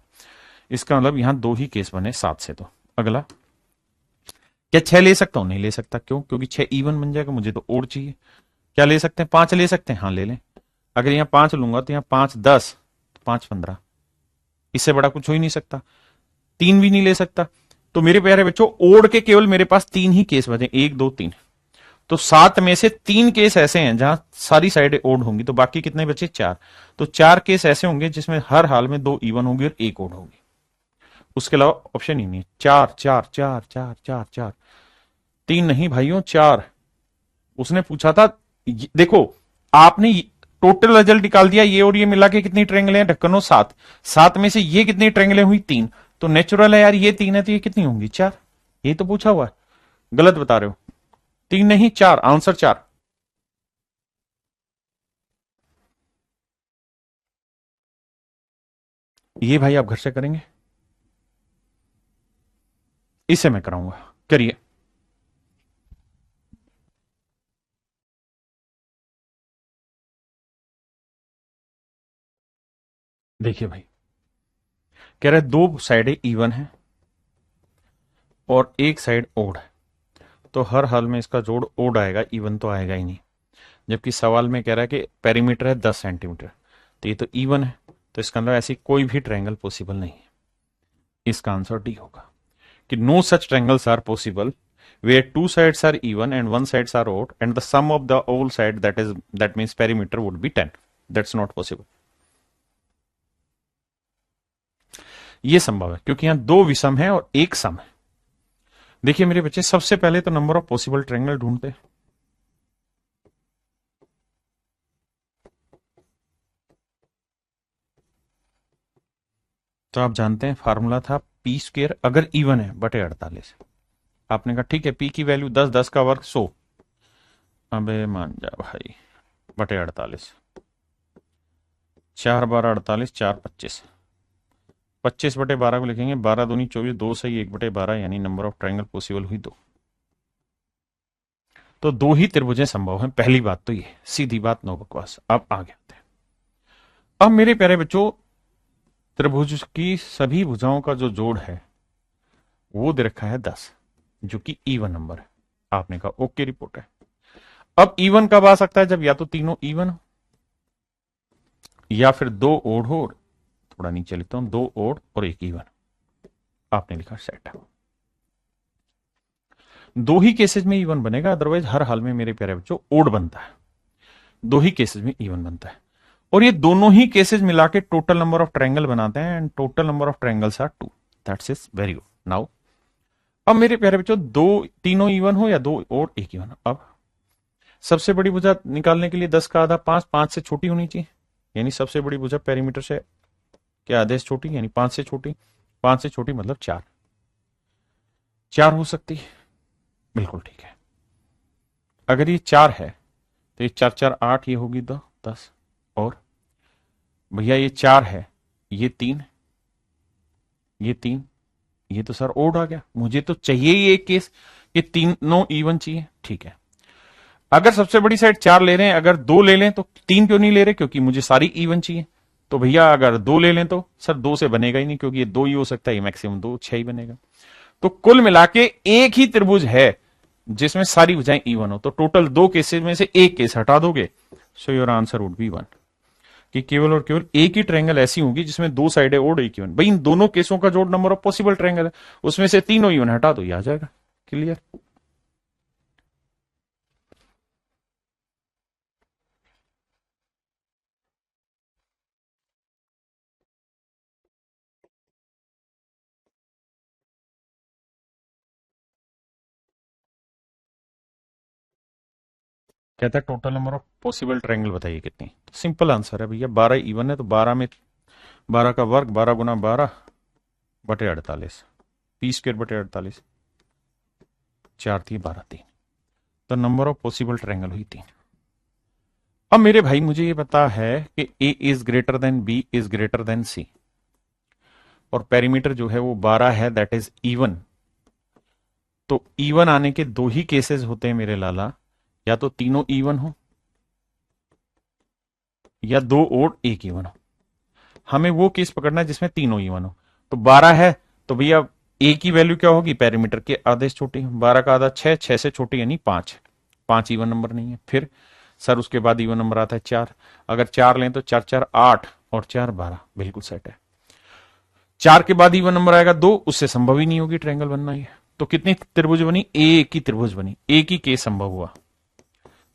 इसका मतलब यहां दो ही केस बने 7 से। तो अगला, क्या 6 ले सकता हूं? नहीं ले सकता। क्यों? क्योंकि 6 इवन बन जाएगा, मुझे तो ओड चाहिए। क्या ले सकते हैं? 5 ले सकते हैं, हाँ ले लें। अगर यहां 5 लूंगा तो यहां 5 10, 5 15, इससे बड़ा कुछ हो ही नहीं सकता। 3 भी नहीं ले सकता। तो मेरे प्यारे बच्चों, ओड के केवल मेरे पास 3 ही केस बचे, 1 2 3। तो 7 में से 3 केस ऐसे हैं जहां सारी साइडें ओड होंगी, तो बाकी कितने बचे? 4। तो 4 केस ऐसे होंगे जिसमें हर हाल में 2 इवन होंगी और 1 ओड होगी। उसके अलावा ऑप्शन ही नहीं है। 4 4 4 4 4 4, 3 नहीं भाइयों, 4। उसने पूछा था, देखो आपने टोटल रिजल्ट निकाल दिया, ये और ये मिला के कितनी ट्रायंगल हैं ढक्कनों? 7। 7 में से ये कितनी ट्रायंगलें हुई? 3। तो नेचुरल है यार, ये 3 है तो ये कितनी होंगी? 4। ये तो पूछा हुआ है। गलत बता रहे हो, 3 नहीं 4, आंसर 4। ये भाई आप घर से करेंगे, इसे मैं कराऊंगा, करिए। देखिए भाई, कह रहे दो साइडें इवन है और एक साइड ओड है, तो हर हाल में इसका जोड़ ओड आएगा, इवन तो आएगा ही नहीं। जबकि सवाल में कह रहा है कि पेरीमीटर है 10 सेंटीमीटर, तो ये तो इवन है, तो इसका अंदर ऐसी कोई भी ट्रायंगल पॉसिबल नहीं है। इसका आंसर डी होगा कि no such triangles are possible where two sides are even and one sides are odd and the sum of the all side, that means perimeter, would be 10. That's not possible. ये संभव है क्योंकि यहां दो विषम है और एक सम है। देखिए मेरे बच्चे, सबसे पहले तो नंबर ऑफ पॉसिबल ट्रायंगल ढूंढते हैं। तो आप जानते हैं फार्मूला था पी स्क्र अगर इवन है बटे 48। आपने कहा ठीक है, पी की वैल्यू 10, 10 का वर्ग 100, अबे मान जा भाई, बटे 48, 4 12 48, 4 25, 25 बटे 12 को लिखेंगे, 12 दूनी 24, 2 सही 1 बटे 12, यानी नंबर ऑफ ट्रायंगल पॉसिबल हुई 2। तो 2 ही त्रिभुजें संभव हैं, पहली बात तो ये, सीधी बात, नो बकवास। अब आगे आते हैं। अब मेरे प्यारे बच्चों, त्रिभुज की सभी भुजाओं का जो जोड़ है वो दे रखा है 10, जो कि इवन नंबर है। आपने कहा ओके, रिपोर्ट है। अब इवन कब आ सकता है? जब या तो तीनों इवन हो या फिर 2 ओड हो, थोड़ा नीचे लिखता हूं, 2 ओड और 1 इवन। आपने लिखा सेट है। दो ही केसेस में इवन बनेगा, अदरवाइज हर हाल में मेरे प्यारे बच्चों ओड बनता है। दो ही केसेस में इवन बनता है। और ये दोनों ही केसेस मिला के टोटल नंबर ऑफ ट्रायंगल बनाते हैं, and total number of triangles are 2। That's is very good. Now अब मेरे प्यारे बच्चों, दो तीनों इवन हो या दो और एक इवन हो, अब सबसे बड़ी भुजा निकालने के लिए 10 का आधा 5, 5 से छोटी होनी चाहिए, यानी सबसे बड़ी भुजा पेरीमीटर से क्या आधे से छोटी, यानी 5 से छोटी, 5 से छोटी मतलब 4, 4 हो सकती है, बिल्कुल ठीक है। अगर ये 4 है तो ये 4 4 8, ये होगी 10, और भैया ये 4 है, ये 3, ये 3, ये तो सर ओड आ गया, मुझे तो चाहिए ही एक केस ये तीनों इवन चाहिए, ठीक है। अगर सबसे बड़ी साइड 4 ले रहे हैं, अगर 2 ले लें तो 3 क्यों नहीं ले रहे, क्योंकि मुझे सारी इवन चाहिए। तो भैया अगर 2 ले लें तो सर 2 से बनेगा ही नहीं, क्योंकि ये 2 ही हो सकता है, ये मैक्सिमम 2, 6 ही बनेगा। तो कुल मिला के एक ही त्रिभुज है जिसमें सारी भुजाएं इवन हो, तो टोटल 2 केसेस में से एक केस हटा दोगे, so your answer would be 1, कि केवल और केवल एक ही ट्रायंगल ऐसी होगी जिसमें 2 साइड है और एक इवन। भाई इन दोनों केसों का जोड़ नंबर ऑफ पॉसिबल ट्रायंगल है, उसमें से तीनों इवन हटा दो, ये आ जाएगा। क्लियर? कहता है total number of possible triangle बताइए कितनी। सिंपल आंसर है भैया, 12 इवन है, तो 12 में 12 का वर्ग 12 गुना 12 बटे 48, पी स्क्र बटे 48, 4 थी 12 3, तो नंबर ऑफ पॉसिबल ट्रायंगल हुई 3। अब मेरे भाई मुझे ये पता है कि A is greater than B is greater than C, और पेरीमीटर जो है वो 12 है, दैट इज इवन। तो इवन आने के दो ही केसेस होते हैं मेरे लाला, या तो तीनों इवन हो या 2 और 1 इवन हो। हमें वो केस पकड़ना है जिसमें तीनों इवन हो। तो 12 है तो भैया ए की वैल्यू क्या होगी, पेरीमीटर के आधे से छोटी, 12 का आधा 6, 6 से छोटी यानी 5, 5 इवन नंबर नहीं है। फिर सर उसके बाद इवन नंबर आता है 4, अगर 4 लें तो 4 4 8 और 4 12, बिल्कुल सेट है। 4 के बाद इवन नंबर आएगा 2, उससे संभव ही नहीं होगी ट्रायंगल बनना ही। तो कितनी त्रिभुज बनी, एक ही त्रिभुज बनी, एक ही केस संभव हुआ।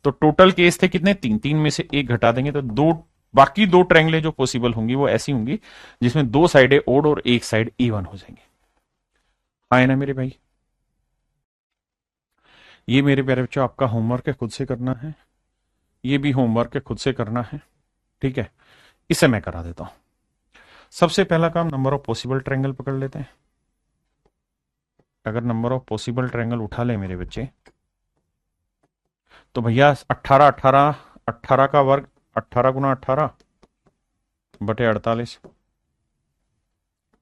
तो टोटल केस थे कितने, 3, 3 में से एक घटा देंगे तो 2, बाकी 2 ट्रायंगलें जो पॉसिबल होंगी वो ऐसी होंगी जिसमें 2 साइडें ओड और एक साइड इवन हो जाएंगे। आए ना मेरे भाई? ये मेरे प्यारे बच्चों आपका होमवर्क है, खुद से करना है। ये भी होमवर्क है, खुद से करना है, ठीक है। इसे मैं करा देता हूं। सबसे पहला काम, नंबर ऑफ पॉसिबल ट्रायंगल पकड़ लेते हैं। अगर नंबर ऑफ पॉसिबल ट्रायंगल उठा ले मेरे बच्चे, तो भैया 18 18, 18 का वर्ग 18 गुना 18 बटे 48,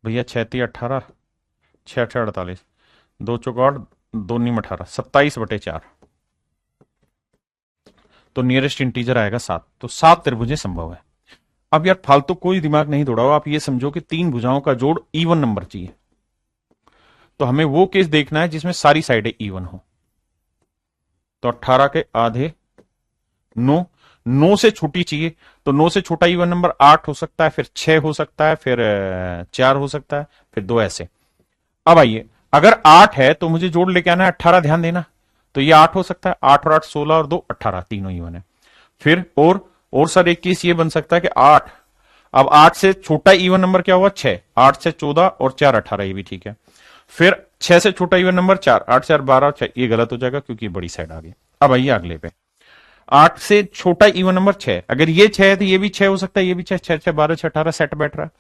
भैया 6 3 18, 6 6 48, 2 चौक 2 नीम 18, 27 बटे 4, तो नियरेस्ट इंटीजर आएगा 7। तो 7 त्रिभुजें संभव है। अब यार फालतू कोई दिमाग नहीं दौड़ाओ, आप ये समझो कि 3 भुजाओं का जोड़ इवन नंबर चाहिए, तो हमें वो केस देखना है जिसमें सारी साइडें इवन हो। तो 18 के आधे 9, 9 से छोटी चाहिए, तो 9 से छोटा इवन नंबर 8 हो सकता है, फिर 6 हो सकता है, फिर 4 हो सकता है, फिर 2 ऐसे। अब आइए, अगर 8 है तो मुझे जोड़ लेके आना है 18, ध्यान देना। तो ये 8 हो सकता है, 8 और 8 16 और 2 18, तीनों इवन है। फिर और सर एक केस ये बन सकता है कि 8, अब 8 से छोटा इवन नंबर क्या हुआ, 6, 8 से 14 और 4 18, ये भी ठीक है। फिर 6 से छोटा इवन नंबर 4, 8 4 12, 6, ये गलत हो जाएगा क्योंकि बड़ी साइड आ गई। अब आइए अगले पे, 8 से छोटा इवन नंबर 6, अगर ये 6 है तो ये भी 6 हो सकता है, ये भी 6, 6 6 12 6 18, सेट बैठ रहा है।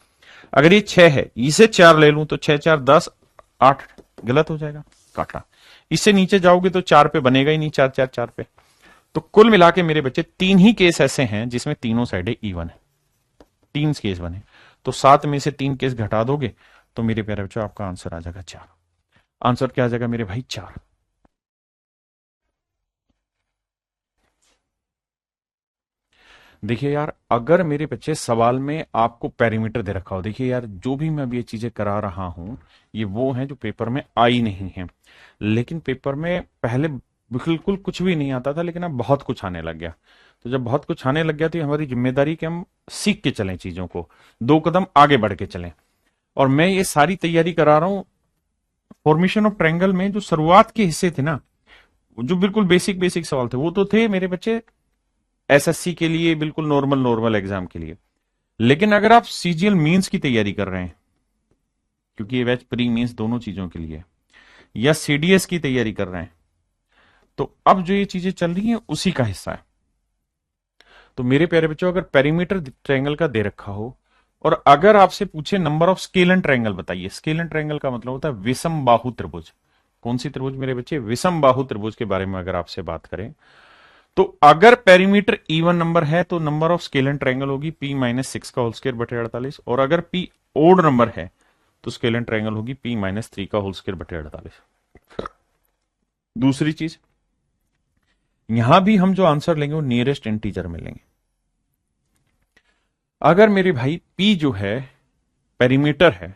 अगर ये 6 है, इसे 4 ले लूं तो 6 4 10 8, गलत हो जाएगा, काटा। इससे नीचे जाओगे तो 4 पे बनेगा ही नहीं, 4 4 4 पे। तो कुल मिला के मेरे बच्चे 3 ही केस ऐसे हैं जिसमें तीनों साइडें इवन है, 3 केस बने। तो 7 में से 3 केस घटा दोगे तो मेरे प्यारे बच्चों आपका आंसर आ जाएगा 4। आंसर क्या आ जाएगा मेरे भाई, 4। देखिए यार, अगर मेरे बच्चे सवाल में आपको पेरीमीटर दे रखा हो, देखिए यार जो भी मैं अभी ये चीजें करा रहा हूं ये वो है जो पेपर में आई नहीं है, लेकिन पेपर में पहले बिल्कुल कुछ भी नहीं आता था, लेकिन अब बहुत कुछ आने लग गया। तो जब बहुत कुछ आने लग गया तो हमारी जिम्मेदारी कि हम सीख के चलें, चीजों को 2 कदम आगे बढ़ के चलें। और मैं ये सारी तैयारी करा रहा हूं फॉर्मेशन ऑफ ट्रायंगल में। जो शुरुआत के हिस्से थे ना, जो बिल्कुल बेसिक बेसिक सवाल थे, वो तो थे मेरे बच्चे एसएससी के लिए बिल्कुल नॉर्मल नॉर्मल एग्जाम के लिए। लेकिन अगर आप सीजीएल मींस की तैयारी कर रहे हैं, क्योंकि ये बैच प्री मींस दोनों चीजों के लिए, या सीडीएस की तैयारी कर रहे हैं, तो अब जो ये चीजें चल रही हैं उसी का हिस्सा है। तो मेरे प्यारे बच्चों, अगर पेरीमीटर ट्रायंगल का दे रखा हो और अगर आपसे पूछे number of scale and triangle बताइए, स्केल एंड ट्रायंगल का मतलब होता है विषम बाहु त्रिभुज। कौन सी त्रिभुज मेरे बच्चे? विषम बाहु त्रिभुज के बारे में अगर आपसे बात करें, तो अगर पेरीमीटर इवन नंबर है तो number of scale and triangle होगी पी माइनस सिक्स का होल स्क्वायर बटे 48, और अगर पी ओड नंबर है तो स्केल एंड ट्रायंगल होगी पी माइनस थ्री का होल स्क्वायर बटे 48। दूसरी चीज, यहां भी हम जो आंसर लेंगे वो नियरेस्ट इंटीजर में लेंगे। अगर मेरे भाई पी जो है पेरीमीटर है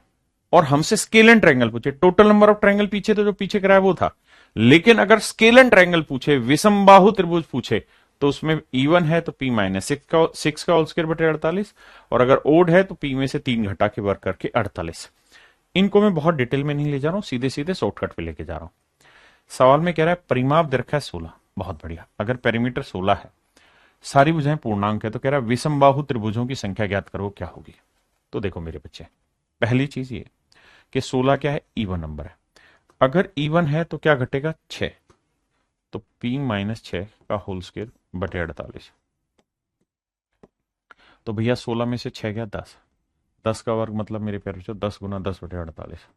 और हमसे स्केल एंड ट्रायंगल पूछे, टोटल नंबर ऑफ ट्रायंगल पीछे तो जो पीछे कराया वो था, लेकिन अगर स्केल एंड ट्रायंगल पूछे, विषमबाहु त्रिभुज पूछे, तो उसमें इवन है तो पी माइनस सिक्स का होल स्क्वायर बटे 48, और अगर ओड है तो पी में से 3 घटा के वर्क करके 48। इनको मैं बहुत डिटेल में नहीं ले जा रहा हूं, सीधे सीधे शॉर्टकट पे लेके जा रहा हूं। सवाल में कह रहा है परिमाप दे रखा है 16, बहुत बढ़िया। अगर पेरीमीटर 16 है, सारी भुजाएं पूर्णांक है, तो कह रहा है विषमबाहु त्रिभुजों की संख्या ज्ञात करो, क्या होगी? तो देखो मेरे बच्चे, पहली चीज ये कि 16 क्या है? इवन नंबर है। अगर इवन है तो क्या घटेगा? 6, तो p माइनस 6 का होल स्क्वायर बटे 48। तो भैया 16 में से 6 गया 10, 10 का वर्ग मतलब मेरे प्यारे बच्चों 10 गुना 10 बटे 48,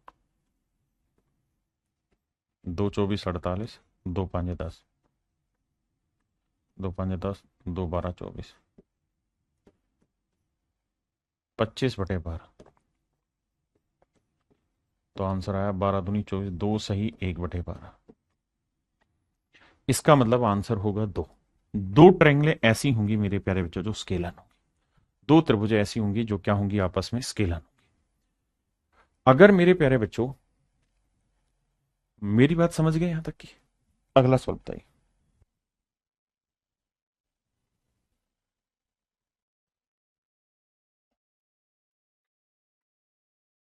2 24 48, 2 5 10, 2 5 10, 2 12 24, 25 बटे 12। तो आंसर आया 12 दूनी 24, 2 सही 1 बटे 12। इसका मतलब आंसर होगा 2। दो ट्रायंगलें ऐसी होंगी मेरे प्यारे बच्चों जो स्केलन होंगी, दो त्रिभुजें ऐसी होंगी जो क्या होंगी? आपस में स्केलन होंगी। अगर मेरे प्यारे बच्चों मेरी बात समझ गए यहां तक की, अगला सवाल बताइए।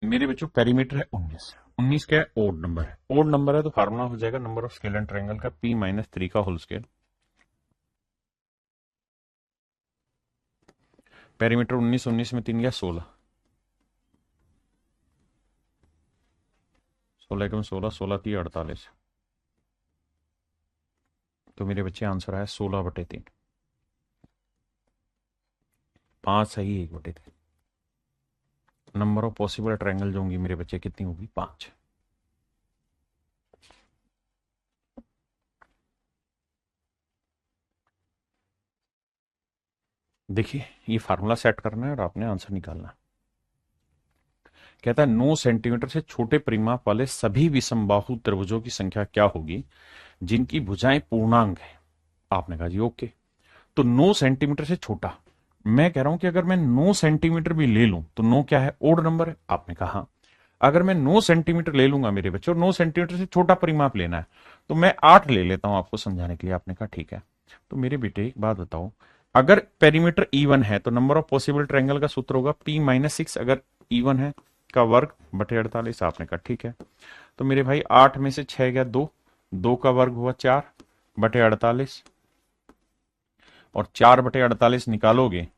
मेरे बच्चों पेरीमीटर है 19, 19 क्या है? ओड नंबर है। ओड नंबर है तो फार्मूला हो जाएगा number of scale and triangle का p माइनस थ्री का होल स्क्वायर। पेरीमीटर 19, 19 में 3 गया 16, 16 एकम 16, 16 3 48। तो मेरे बच्चे आंसर आया 16 बटे 3, 5 सही 1 बटे 3। नंबर ऑफ पॉसिबल ट्रायंगल जो होंगी मेरे बच्चे कितनी होगी? 5। देखिए ये फार्मूला सेट करना है और आपने आंसर निकालना है। कहता है 9 सेंटीमीटर से छोटे परिमाप वाले सभी विषमबाहु त्रिभुजों की संख्या क्या होगी जिनकी भुजाएं पूर्णांक है? आपने कहा जी ओके, तो 9 सेंटीमीटर से छोटा। मैं कह रहा हूं कि अगर मैं 9 सेंटीमीटर भी ले लूं तो 9 क्या है? ओड नंबर है। आपने कहा हाँ। अगर मैं 9 सेंटीमीटर ले लूंगा मेरे बच्चे और 9 सेंटीमीटर से छोटा परिमाप लेना है तो मैं 8 ले लेता हूं आपको समझाने के लिए। आपने कहा ठीक है। तो मेरे बेटे एक बात बताओ, अगर पेरीमीटर इवन है तो नंबर ऑफ पॉसिबल ट्रायंगल का सूत्र होगा p माइनस सिक्स, अगर इवन है, का वर्ग बटे 48। आपने कहा ठीक है। तो मेरे भाई 8 में से 6 गया 2, 2 का वर्ग हुआ 4 बटे 48, और 4 बटे 48 निकालोगे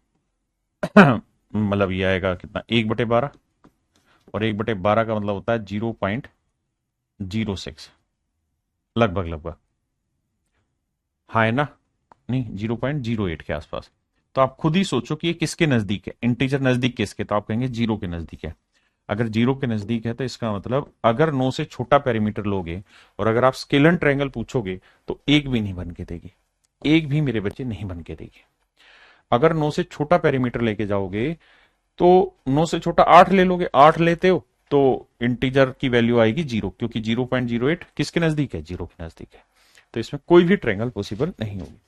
मतलब ये आएगा कितना? 1 बटे 12, और 1 बटे 12 का मतलब होता है 0.06, लगभग लगभग, हाँ है ना? नहीं, 0.08 के आसपास। तो आप खुद ही सोचो कि ये किसके नजदीक है? इंटीजर नजदीक किसके? तो आप कहेंगे 0 के नजदीक है। अगर 0 के नजदीक है तो इसका मतलब अगर 9 से छोटा पेरीमीटर लोगे और अगर आप स्केलन ट्रायंगल पूछोगे तो एक भी नहीं बन के देगी, एक भी मेरे बच्चे नहीं बन के देगी। अगर 9 से छोटा पेरीमीटर लेके जाओगे तो 9 से छोटा 8 ले लोगे, 8 लेते हो तो इंटीजर की वैल्यू आएगी 0, क्योंकि 0.08 किसके नजदीक है? 0 के नजदीक है। तो इसमें कोई भी ट्रायंगल पॉसिबल नहीं होगी।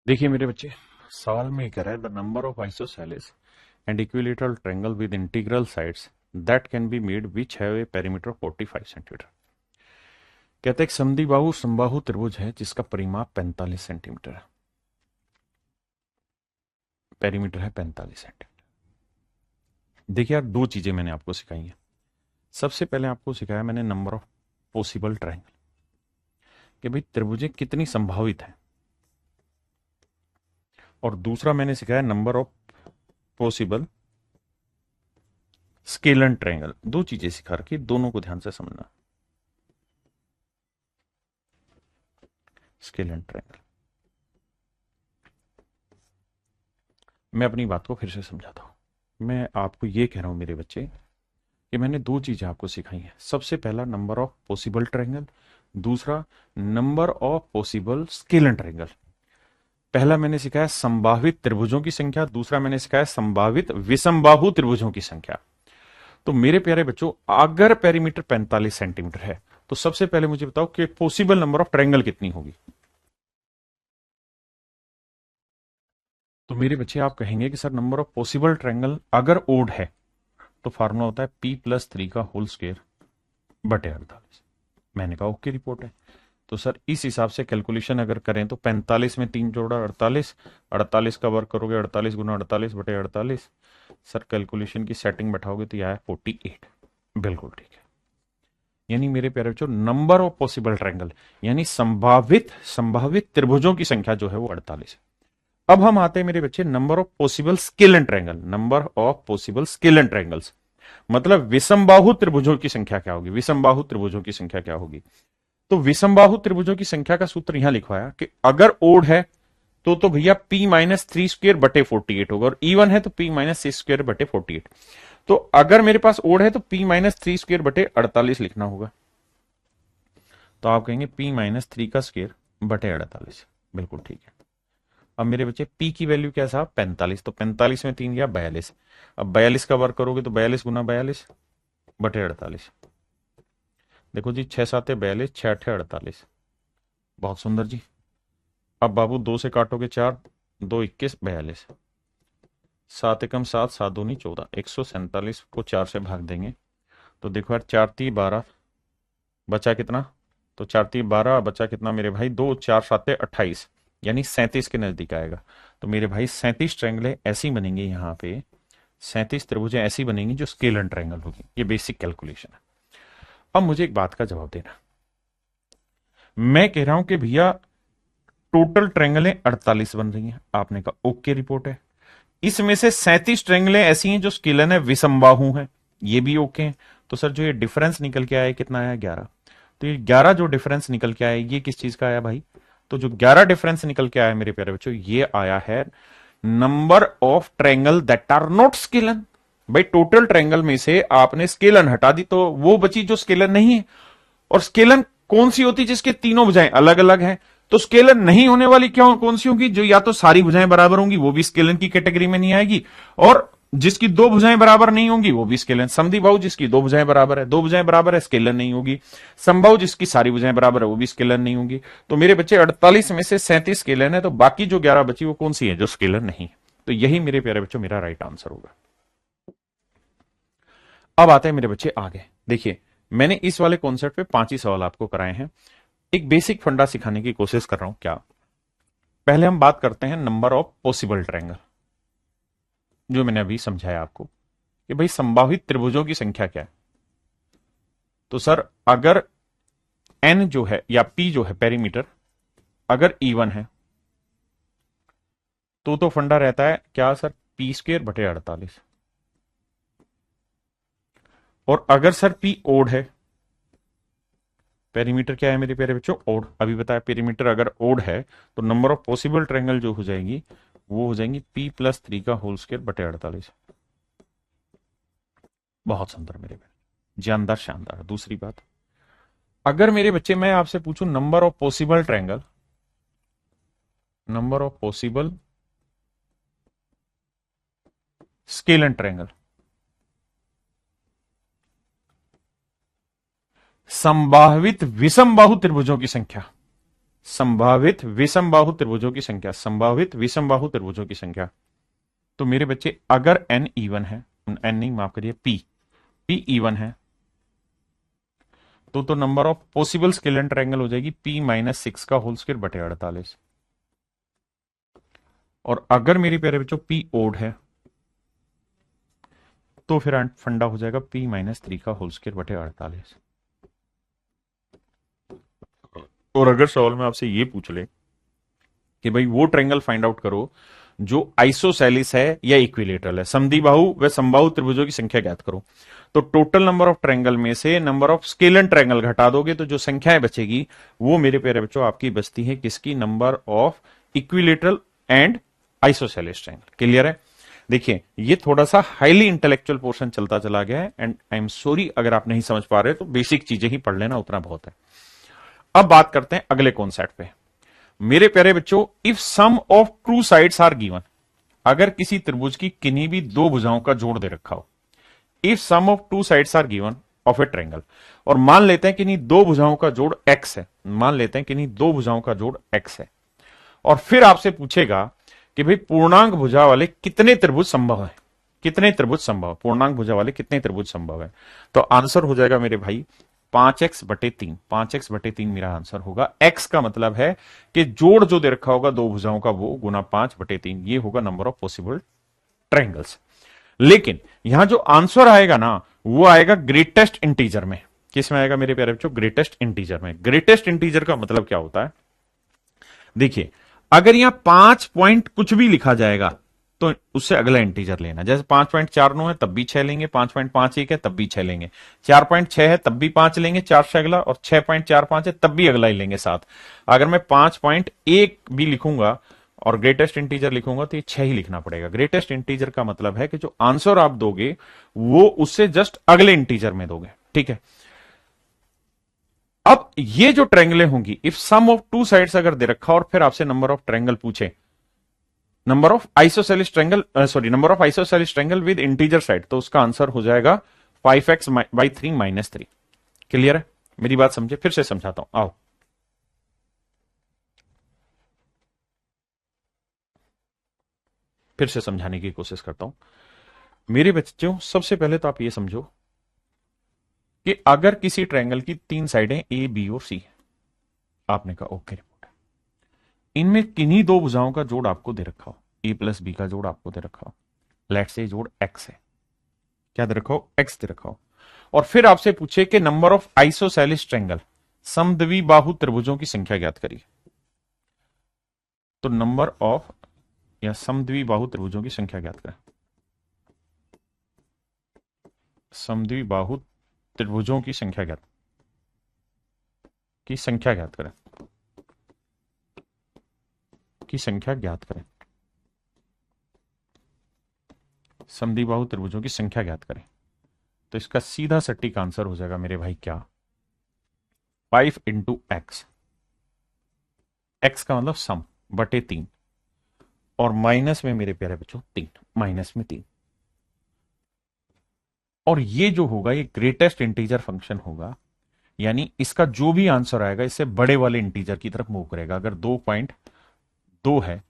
देखिए मेरे बच्चे, सवाल में कह रहा है the number of isosceles and equilateral triangle with integral sides that can be made which have a perimeter 45 centimetre. कहते हैं एक समद्विबाहु समबाहु त्रिभुज है जिसका परिमाप 45 सेंटीमीटर है, पेरीमीटर है 45 सेंटीमीटर। देखिए यार, दो चीजें मैंने आपको सिखाई हैं। सबसे पहले आपको सिखाया मैंने नंबर ऑफ पॉसिबल ट्रायंगल, कि भाई त्रिभुजें कितनी संभावित है, और दूसरा मैंने सिखाया number of possible scalene triangle. दो चीजें सिखा रखी, दोनों को ध्यान से समझना। स्केलन ट्रायंगल, मैं अपनी बात को फिर से समझाता हूं। मैं आपको ये कह रहा हूं मेरे बच्चे कि मैंने दो चीजें आपको सिखाई हैं। सबसे पहला नंबर ऑफ पॉसिबल ट्रायंगल, दूसरा number of possible scalene triangle. पहला मैंने सिखाया संभावित त्रिभुजों की संख्या, दूसरा मैंने सिखाया संभावित विषमबाहु त्रिभुजों की संख्या। तो मेरे प्यारे बच्चों, अगर पेरीमीटर 45 सेंटीमीटर है तो सबसे पहले मुझे बताओ कि पॉसिबल नंबर ऑफ ट्रायंगल कितनी होगी। तो मेरे बच्चे आप कहेंगे कि sir number of possible triangle अगर ओड है तो फार्मूला होता है p+3 का होल स्क्वायर बटे 48। मैंने कहा ओके रिपोर्ट है। तो सर इस हिसाब से कैलकुलेशन अगर करें तो 45 में 3 जोड़ा 48, 48 का वर्क करोगे 48 गुना 48 बटे 48। सर कैलकुलेशन की सेटिंग बैठाओगे तो यह है 48। बिल्कुल ठीक है। यानी मेरे प्यारे बच्चों, नंबर ऑफ पॉसिबल ट्रायंगल यानी संभावित त्रिभुजों की संख्या जो है वो 48 है। अब हम आते हैं मेरे बच्चे number of possible scalene triangle. Number of possible scalene triangles मतलब विषमबाहु त्रिभुजों की संख्या क्या होगी। विषमबाहु त्रिभुजों की संख्या क्या होगी? तो विषमबाहु त्रिभुजों की संख्या का सूत्र यहां लिखवाया कि अगर ओड है तो भैया p-3² बटे 48 होगा, और इवन है तो p-6² बटे 48। तो अगर मेरे पास ओड है तो p-3² बटे 48 लिखना होगा। तो आप कहेंगे p-3 का स्क्वायर बटे 48। बिल्कुल ठीक है। अब मेरे बच्चे p की वैल्यू क्या साहब 45, तो 45 में 3 गया 42। अब 42 का वर्क करोगे तो 42 गुना 42 बटे 48। देखो जी 6 7 42, 6 8 48। बहुत सुंदर जी। अब बाबू 2 से काटोगे 4, 2 21 42, 7 एकम 7, 7 दूनी 14, 147 को 4 से भाग देंगे तो देखो यार 4 3 12 बचा कितना, तो 4 3 12 बचा कितना मेरे भाई 2, 4 7 28, यानी 37 के नजदीक आएगा। तो मेरे भाई 37 ट्रायंगलें ऐसी बनेंगे यहाँ पे, 37 त्रिभुजें ऐसी बनेंगी जो स्केलन ट्रायंगल होगी। ये बेसिक कैलकुलेशन है। अब मुझे एक बात का जवाब देना, मैं कह रहा हूं कि भैया टोटल ट्रायंगलें 48 बन रही हैं, आपने कहा ओके रिपोर्ट है। इसमें से 37 ट्रायंगलें ऐसी हैं जो स्केलन है विषमबाहु हैं, ये भी ओके हैं। तो सर जो ये डिफरेंस निकल के आया कितना आया 11। तो ये 11 जो डिफरेंस निकल के आया ये किस चीज का आया भाई? तो जो 11 डिफरेंस निकल के आया मेरे प्यारे बच्चों ये आया है number of triangle that are not scalene. भाई टोटल ट्रायंगल में से आपने स्केलन हटा दी तो वो बची जो स्केलन नहीं है। और स्केलन कौन सी होती जिसके तीनों भुजाएं अलग अलग हैं? तो स्केलन नहीं होने वाली क्या कौन सी होगी? जो या तो सारी भुजाएं बराबर होंगी वो भी स्केलन की कैटेगरी में नहीं आएगी, और जिसकी दो भुजाएं बराबर नहीं होंगी वो भी स्केलन। समद्विबाहु जिसकी दो भुजाएं बराबर है, दो भुजाएं बराबर है, स्केलन नहीं होगी। समबाहु जिसकी सारी भुजाएं बराबर है वो भी स्केलन नहीं होगी। तो मेरे बच्चे 48 में से 37 स्केलन है, तो बाकी जो 11 बची वो कौन सी है जो स्केलन नहीं है? तो यही मेरे प्यारे बच्चों मेरा राइट आंसर होगा। अब आते हैं मेरे बच्चे आगे। देखिए मैंने इस वाले कॉन्सेप्ट पे 5 ही सवाल आपको कराए हैं। एक बेसिक फंडा सिखाने की कोशिश कर रहा हूं। क्या? पहले हम बात करते हैं नंबर ऑफ पॉसिबल ट्रायंगल, जो मैंने अभी समझाया आपको कि भाई संभावित त्रिभुजों की संख्या क्या है। तो सर अगर n जो है या p जो है पेरीमीटर अगर इवन है तो फंडा रहता है क्या सर p² बटे 48। और अगर सर p ओड है, पेरीमीटर क्या है मेरे प्यारे बच्चों ओड, अभी बताया पेरीमीटर अगर ओड है तो नंबर ऑफ पॉसिबल ट्रायंगल जो हो जाएगी वो हो जाएंगी p+3 का होल स्क्वायर बटे 48। बहुत सुंदर मेरे प्यारे, जानदार शानदार। दूसरी बात, अगर मेरे बच्चे मैं आपसे पूछूं number of possible triangle, number of possible scalene triangle, संभावित विषमबाहु त्रिभुजों की संख्या, संभावित विषमबाहु त्रिभुजों की संख्या, संभावित विषमबाहु त्रिभुजों की संख्या। तो मेरे बच्चे अगर n इवन है, n नहीं माफ करिए p इवन है तो number of possible scalene triangle हो जाएगी p-6 का होल स्क्वायर बटे 48। और अगर मेरे प्यारे बच्चों p ओड है तो फिर फंडा हो जाएगा p-3 का होल स्क्वायर बटे 48। और अगर सवाल में आपसे ये पूछ ले कि भाई वो ट्रायंगल फाइंड आउट करो जो आइसोसेलिस है या इक्विलेटरल है, समद्विबाहु व समबाहु त्रिभुजों की संख्या ज्ञात करो, तो टोटल नंबर ऑफ ट्रायंगल में से नंबर ऑफ स्केलन ट्रायंगल घटा दोगे तो जो संख्याएं बचेगी वो मेरे प्यारे बच्चों आपकी बचती है किसकी, number of equilateral and isosceles triangle. Clear है? देखिए ये थोड़ा सा हाईली इंटेलेक्चुअल पोर्शन चलता चला गया है एंड आई एम सॉरी अगर आप नहीं समझ पा रहे तो बेसिक चीजें ही पढ़ लेना, उतना बहुत है। अब बात करते हैं अगले कॉन्सेप्ट पे। मेरे प्यारे बच्चों, if sum of true sides are given, अगर किसी त्रिभुज की किन्हीं भी दो भुजाओं का जोड़ दे रखा हो, if sum of two sides are given of a triangle, और मान लेते हैं कि नहीं दो भुजाओं का जोड़ x है, मान लेते हैं कि नहीं दो भुजाओं का जोड़ x है, और फिर आपसे पूछेगा कि भाई पूर्णांक भुजा वाले कितने त्रिभुज संभव है, कितने त्रिभुज संभव, पूर्णांक भुजा वाले कितने त्रिभुज संभव है, तो आंसर हो जाएगा मेरे भाई 5x/3। 5x/3 मेरा आंसर होगा। x का मतलब है कि जोड़ जो दे रखा होगा दो भुजाओं का वो गुना 5/3, ये होगा नंबर ऑफ पॉसिबल ट्रायंगल्स। लेकिन यहां जो आंसर आएगा ना वो आएगा ग्रेटेस्ट इंटीजर में। किस में आएगा मेरे प्यारे बच्चों? ग्रेटेस्ट इंटीजर में। ग्रेटेस्ट इंटीजर का मतलब क्या होता है? देखिए अगर यहां 5 पॉइंट कुछ भी लिखा जाएगा तो उससे अगला इंटीजर लेना, जैसे 5.49 है तब भी 6 लेंगे, 5.51 है तब भी 6 लेंगे, 4.6 है तब भी 5 लेंगे 4 से अगला, और 6.45 है तब भी अगला ही लेंगे 7। अगर मैं 5.1 भी लिखूंगा और ग्रेटेस्ट इंटीजर लिखूंगा तो ये 6 ही लिखना पड़ेगा। ग्रेटेस्ट इंटीजर का मतलब है कि जो आंसर आप दोगे वो उससे जस्ट अगले इंटीजर में दोगे। ठीक है, अब ये जो ट्रायंगलें होंगी, if sum of two sides अगर दे रखा और फिर आपसे नंबर ऑफ ट्रायंगल पूछे, number of isosceles triangle, sorry number of isosceles triangle with integer side, तो उसका आंसर हो जाएगा 5x/3 - 3। क्लियर है? मेरी बात समझे? फिर से समझाता हूं, आओ फिर से समझाने की कोशिश करता हूं। मेरे बच्चों सबसे पहले तो आप ये समझो कि अगर किसी ट्रायंगल की 3 साइडें ए बी और सी, आपने कहा ओके रिपोर्ट, इनमें किन्हीं दो भुजाओं का जोड़ आपको दे रखा हो, a+b का जोड़ आपको दे रखा हो, लेट से जोड़ x है, क्या दे रखा हो? x दे रखा हो, और फिर आपसे पूछे कि नंबर ऑफ आइसोसेलिस ट्रायंगल, समद्विबाहु त्रिभुजों की संख्या ज्ञात करिए, तो नंबर ऑफ या समद्विबाहु त्रिभुजों की संख्या ज्ञात करें। समद्विबाहु त्रिभुजों की संख्या ज्ञात करें, की संख्या ज्ञात करें, समद्विबाहु त्रिभुजों की संख्या ज्ञात करें। तो इसका सीधा सटीक आंसर हो जाएगा मेरे भाई क्या, 5 × x। x का मतलब सम बटे 3, और माइनस में मेरे प्यारे बच्चों 3, माइनस में 3। और ये जो होगा ये ग्रेटेस्ट इंटीजर फंक्शन होगा, यानी इसका जो भी आंसर आएगा इससे बड़े वाले इंटीजर की तरफ मूव करेगा। अगर 2.2 है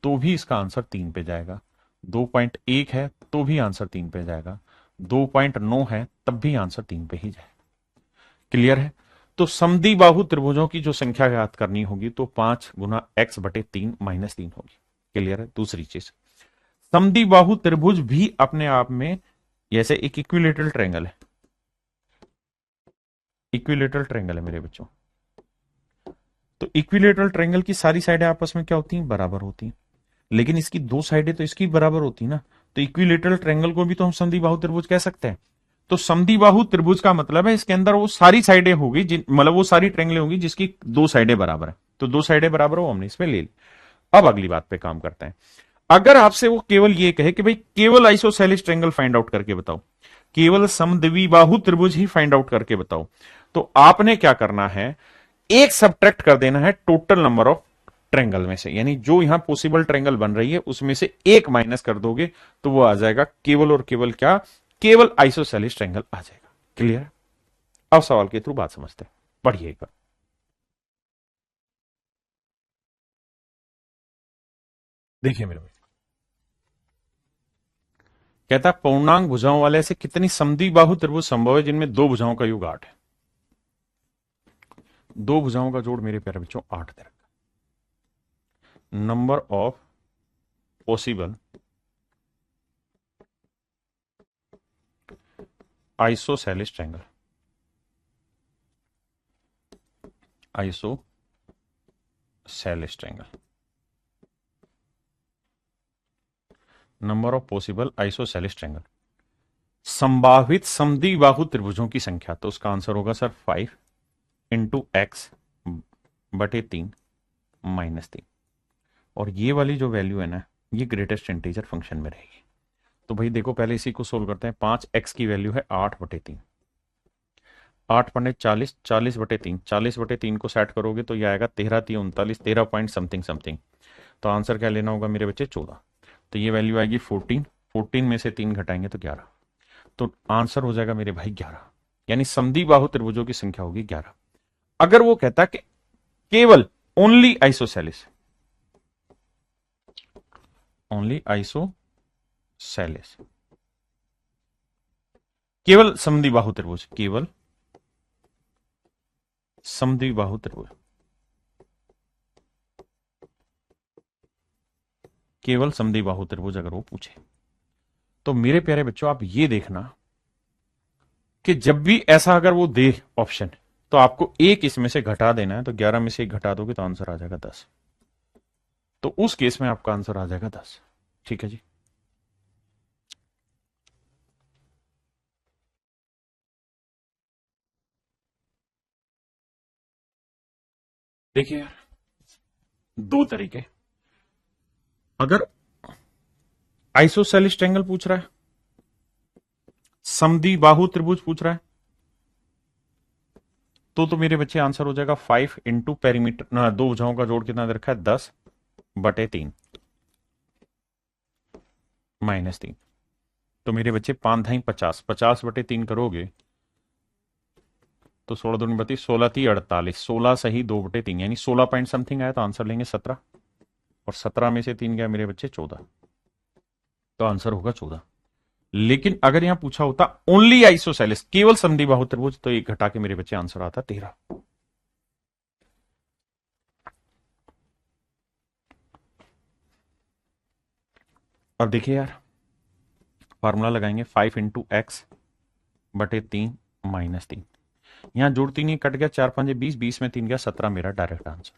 तो भी इसका आंसर 3 पे जाएगा, 2.1 है तो भी आंसर 3 पे जाएगा, 2.9 है तब भी आंसर 3 पे ही जाएगा। क्लियर है? तो समद्विबाहु त्रिभुजों की जो संख्या ज्ञात करनी होगी तो 5 × x/3 - 3 होगी। क्लियर है? दूसरी चीज, समद्विबाहु त्रिभुज भी अपने आप में जैसे एक इक्विलेटरल ट्रायंगल है, इक्विलेटरल ट्रायंगल है मेरे बच्चों, तो इक्विलेटरल ट्रायंगल की सारी साइडें आपस में क्या होती हैं? बराबर होती हैं, लेकिन इसकी दो साइडें तो इसकी बराबर होती ना, तो इक्विलेटरल ट्रायंगल को भी तो हम समद्विबाहु त्रिभुज कह सकते हैं। तो समद्विबाहु त्रिभुज का मतलब है इसके अंदर वो सारी साइडें होगी, मतलब वो सारी ट्रायंगलें होंगी जिसकी दो साइडें बराबर है, तो दो साइडें बराबर हो हमने इसमें ले ली। अब अगली बात पे काम करते हैं। अगर आपसे वो केवल ये कहे कि भाई केवल आइसोसेलिस ट्रायंगल फाइंड आउट करके बताओ, केवल समद्विबाहु त्रिभुज ही फाइंड आउट करके बताओ, तो आपने क्या करना है, एक सब्ट्रैक्ट कर देना है टोटल नंबर ऑफ ट्रायंगल में से, यानी जो यहां पॉसिबल ट्रायंगल बन रही है उसमें से एक माइनस कर दोगे तो वो आ जाएगा केवल और केवल क्या, केवल आइसोसेलिस ट्रायंगल आ जाएगा। क्लियर? अब सवाल के थ्रू बात समझते हैं, पढ़िए एक बार। देखिए मेरे भाई, कहता है पूर्णांक भुजाओं वाले ऐसे कितनी समद्विबाहु त्रिभुज संभव है जिनमें दो भुजाओं का योग 8 है। दो भुजाओं का जोड़ मेरे प्यारे बच्चों 8 दे रखा। Number of possible isosceles triangle, isosceles triangle, number of possible isosceles triangle, संभावित समद्विबाहु त्रिभुजों की संख्या, तो उसका आंसर होगा सर 5 इंटू एक्स बटे 3 माइनस 3। और ये वाली जो वैल्यू है ना, ये ग्रेटेस्ट इंटीजर फंक्शन में रहेगी। तो भाई देखो पहले इसी को सोल्व करते हैं। 5x की वैल्यू है 8/3, 8 पन्ने 40, 40/3, 40/3 को सेट करोगे तो ये आएगा 13×3 = 39, 13 पॉइंट समथिंग समथिंग। तो आंसर क्या लेना होगा मेरे बच्चे? 14। तो ये वैल्यू आएगी 14, 14 में से 3 घटाएंगे तो 11। तो आंसर हो जाएगा मेरे भाई 11, यानी समद्विबाहु त्रिभुजों की संख्या होगी 11। अगर वो कहता कि केवल ओनली आइसोसेलिस, ओनली आइसोसेलिस, केवल समद्विबाहु त्रिभुज, केवल समद्विबाहु त्रिभुज, केवल समद्विबाहु त्रिभुज अगर वो पूछे, तो मेरे प्यारे बच्चों आप ये देखना कि जब भी ऐसा अगर वो दे ऑप्शन, तो आपको एक इसमें से घटा देना है। तो 11 में से एक घटा दोगे तो आंसर आ जाएगा 10। तो उस केस में आपका आंसर आ जाएगा 10। ठीक है जी। देखिए दो तरीके, अगर आइसोसेलिस ट्रायंगल पूछ रहा है, समद्विबाहु त्रिभुज पूछ रहा है, तो मेरे बच्चे आंसर हो जाएगा 5 इंटू पेरीमीटर ना, दो भुजाओं का जोड़ कितना दे रखा है? 10/3 माइनस 3। तो मेरे बच्चे 5 धाई 50, 50/3 करोगे तो 16 दूनी 32, 16 × 3 = 48, 16 सही 2/3 यानी 16 पॉइंट समथिंग आया। तो आंसर लेंगे 17, और 17 में से 3 गया मेरे बच्चे 14, तो आंसर होगा 14। लेकिन अगर यहां पूछा होता ओनली आइसोसेलिस, केवल समद्विबाहु त्रिभुज, तो एक घटा के मेरे बच्चे आंसर आता 13। अब देखिए यार, फार्मूला लगाएंगे 5 इंटू एक्स बटे 3 माइनस 3। यहां जोड़ 3 कट गया, 4 5 20, 20 में 3 गया 17, मेरा डायरेक्ट आंसर।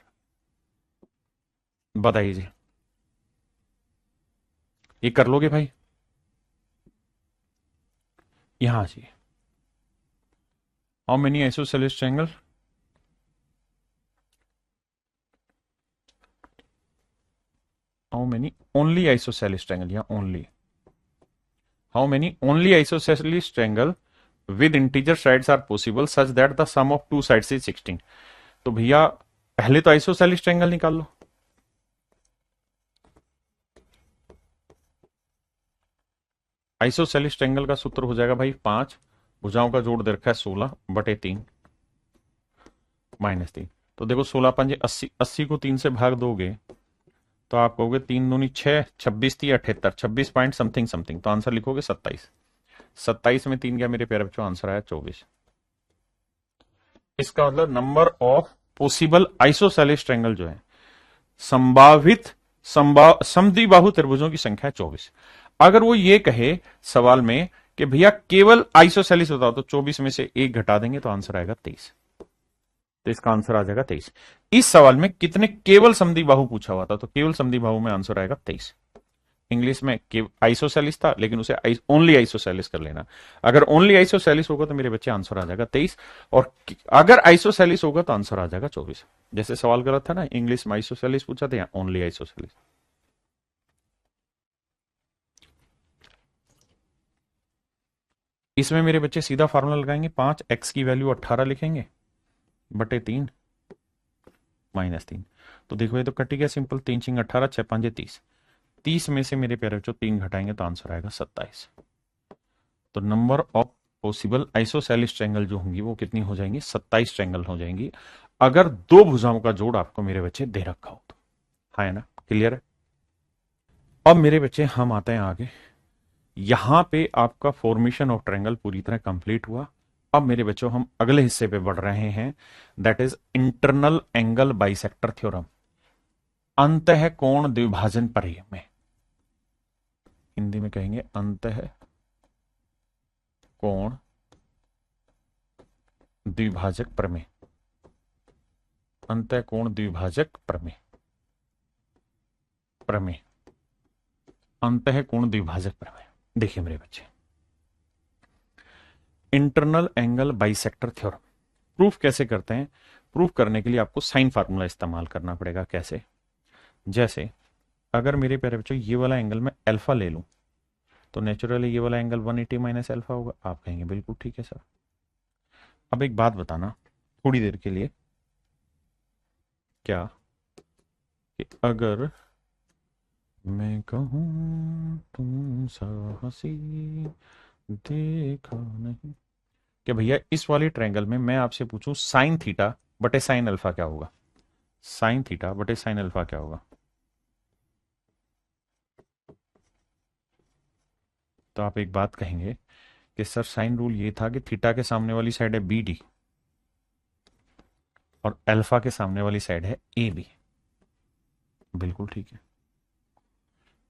बताइए जी, ये कर लोगे भाई? यहां जी, how many isosceles triangle? How many only isosceles triangle, या only, how many only isosceles triangle with integer sides are possible such that the sum of two sides is 16। तो भैया पहले तो आइसोसेलिस ट्रायंगल निकाल लो। आइसोसेलिस ट्रायंगल का सूत्र हो जाएगा भाई 5 भुजाओं का जोड़ दे रखा है 16/3 माइनस 3। तो देखो 16 पंजे 80, 80 को 3 से भाग दोगे तो आप कहोगे 3 दूनी 6, 26 3 78, 26 पॉइंट समथिंग समथिंग। तो आंसर लिखोगे 27, 27 में 3 गया मेरे प्यारे बच्चों, आंसर आया 24। इसका मतलब number of possible isosceles triangle जो है, संभावित समद्विबाहु त्रिभुजों की संख्या है 24। अगर वो ये कहे सवाल में कि भैया केवल आइसोसेलिस बताओ, तो 24 में से एक घटा देंगे तो आंसर आएगा 23। तो इसका आंसर आ जाएगा 23। इस सवाल में कितने केवल समद्विबाहु पूछा हुआ था, तो केवल समद्विबाहु में आंसर आएगा 23। इंग्लिश में आइसोसेलिस था, लेकिन उसे ओनली आइसोसेलिस कर लेना। अगर ओनली आइसोसेलिस होगा तो मेरे बच्चे आंसर आ जाएगा 23, और अगर आइसोसेलिस होगा तो आंसर आ जाएगा 24। जैसे सवाल गलत था ना, इंग्लिश में आइसोसेलिस पूछा था, यहाँ ओनली आइसोसेलिस। इसमें मेरे बच्चे सीधा फार्मूला लगाएंगे, 5x की वैल्यू 18 लिखेंगे बटे 3 माइनस 3। तो देखो ये तो कटी गया सिंपल, 3 × 18, 6 5 30, 30 में से मेरे प्यारे बच्चों 3 घटाएंगे तो आंसर आएगा 27। तो number of possible isosceles triangle जो होंगी वो कितनी हो जाएंगी? 27 ट्रायंगल हो जाएंगी, अगर दो भुजाओं का जोड़ आपको मेरे बच्चे दे रखा हो तो। हाँ है ना, क्लियर है? अब मेरे बच्चे हम आते हैं आगे। यहां पे आपका फॉर्मेशन ऑफ ट्रायंगल पूरी तरह कंप्लीट हुआ। अब मेरे बच्चों हम अगले हिस्से पे बढ़ रहे हैं, that is internal angle bisector theorem, अंतः कोण द्विभाजन प्रमेय में। हिंदी में कहेंगे अंतः कोण द्विभाजक प्रमेय, अंतःकोण द्विभाजक प्रमेय, प्रमेय अंतःकोण द्विभाजक प्रमेय। देखिए मेरे बच्चे, internal angle bisector theorem proof कैसे करते हैं? प्रूफ करने के लिए आपको साइन फार्मूला इस्तेमाल करना पड़ेगा। कैसे? जैसे अगर मेरे प्यारे बच्चों ये वाला एंगल मैं अल्फा ले लूं तो नेचुरली ये वाला एंगल 180 माइनस अल्फा होगा। आप कहेंगे बिल्कुल ठीक है सर। अब एक बात बताना थोड़ी देर के लिए, क्या कि अगर मैं कहूं तुम साहसी देखा नहीं, कि भैया इस वाले ट्रायंगल में मैं आपसे पूछूं साइन थीटा बटे साइन अल्फा क्या होगा? साइन थीटा बटे साइन अल्फा क्या होगा? तो आप एक बात कहेंगे कि सर साइन रूल ये था कि थीटा के सामने वाली साइड है बी डी और अल्फा के सामने वाली साइड है ए बी। बिल्कुल ठीक है।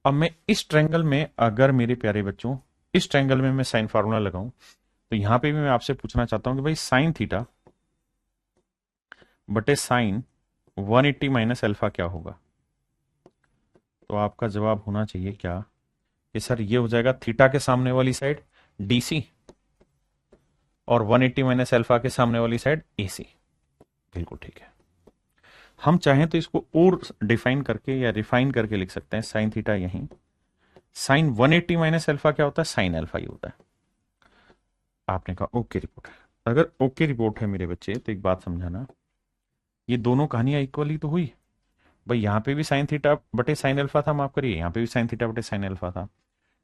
अब मैं इस ट्रायंगल में, अगर मेरे प्यारे बच्चों इस ट्रायंगल में मैं साइन फार्मूला लगाऊं तो यहां पे भी मैं आपसे पूछना चाहता हूं कि भाई साइन थीटा बटे साइन 180 माइनस अल्फा क्या होगा? तो आपका जवाब होना चाहिए क्या कि सर ये हो जाएगा थीटा के सामने वाली साइड डीसी और 180 माइनस अल्फा के सामने वाली साइड एसी। बिल्कुल ठीक है। हम चाहें तो इसको और डिफाइन करके या रिफाइन करके लिख सकते हैं। साइन थीटा यहीं, साइन 180 माइनस अल्फा क्या होता है? साइन अल्फा ही होता है। आपने कहा ओके रिपोर्ट है। अगर ओके रिपोर्ट है मेरे बच्चे तो एक बात समझाना, ये दोनों कहानियां इक्वल ही तो हुई भाई। यहां पे भी साइन थीटा बटे साइन अल्फा था, माफ करिए, यहां पे भी साइन थीटा बटे साइन अल्फा था।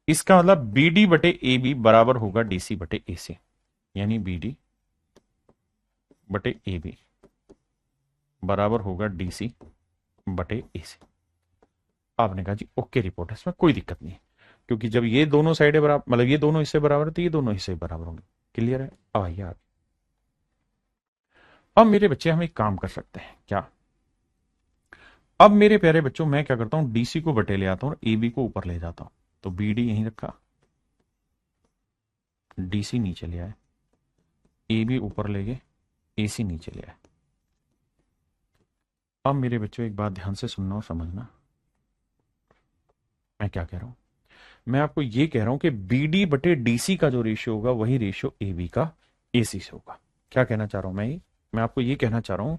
इसका मतलब बी डी बटे ए बी बराबर होगा डीसी बटे ए सी, यानी बी डी बटे ए बी बराबर होगा डीसी बटे ए सी। आपने कहा जी ओके रिपोर्ट है, इसमें कोई दिक्कत नहीं, क्योंकि जब ये दोनों साइडें बराबर, मतलब ये दोनों हिस्से बराबर है तो ये दोनों हिस्से बराबर होंगे। क्लियर है? अब आइए आगे। अब मेरे बच्चे हम एक काम कर सकते हैं क्या? अब मेरे प्यारे बच्चों मैं क्या करता हूं, डीसी को बटे ले आता हूं और ए बी को ऊपर ले जाता हूं। तो बी डी यहीं रखा, डीसी नीचे ले आए, ए बी ऊपर ले गए, ए सी नीचे ले आए। अब मेरे बच्चों एक बात ध्यान से सुनना और समझना, मैं क्या कह रहा हूं। मैं आपको ये कह रहा हूं कि बीडी बटे डीसी का जो रेशियो होगा वही रेशियो ए बी का एसी से होगा। क्या कहना चाह रहा हूं मैं आपको ये कहना चाह रहा हूं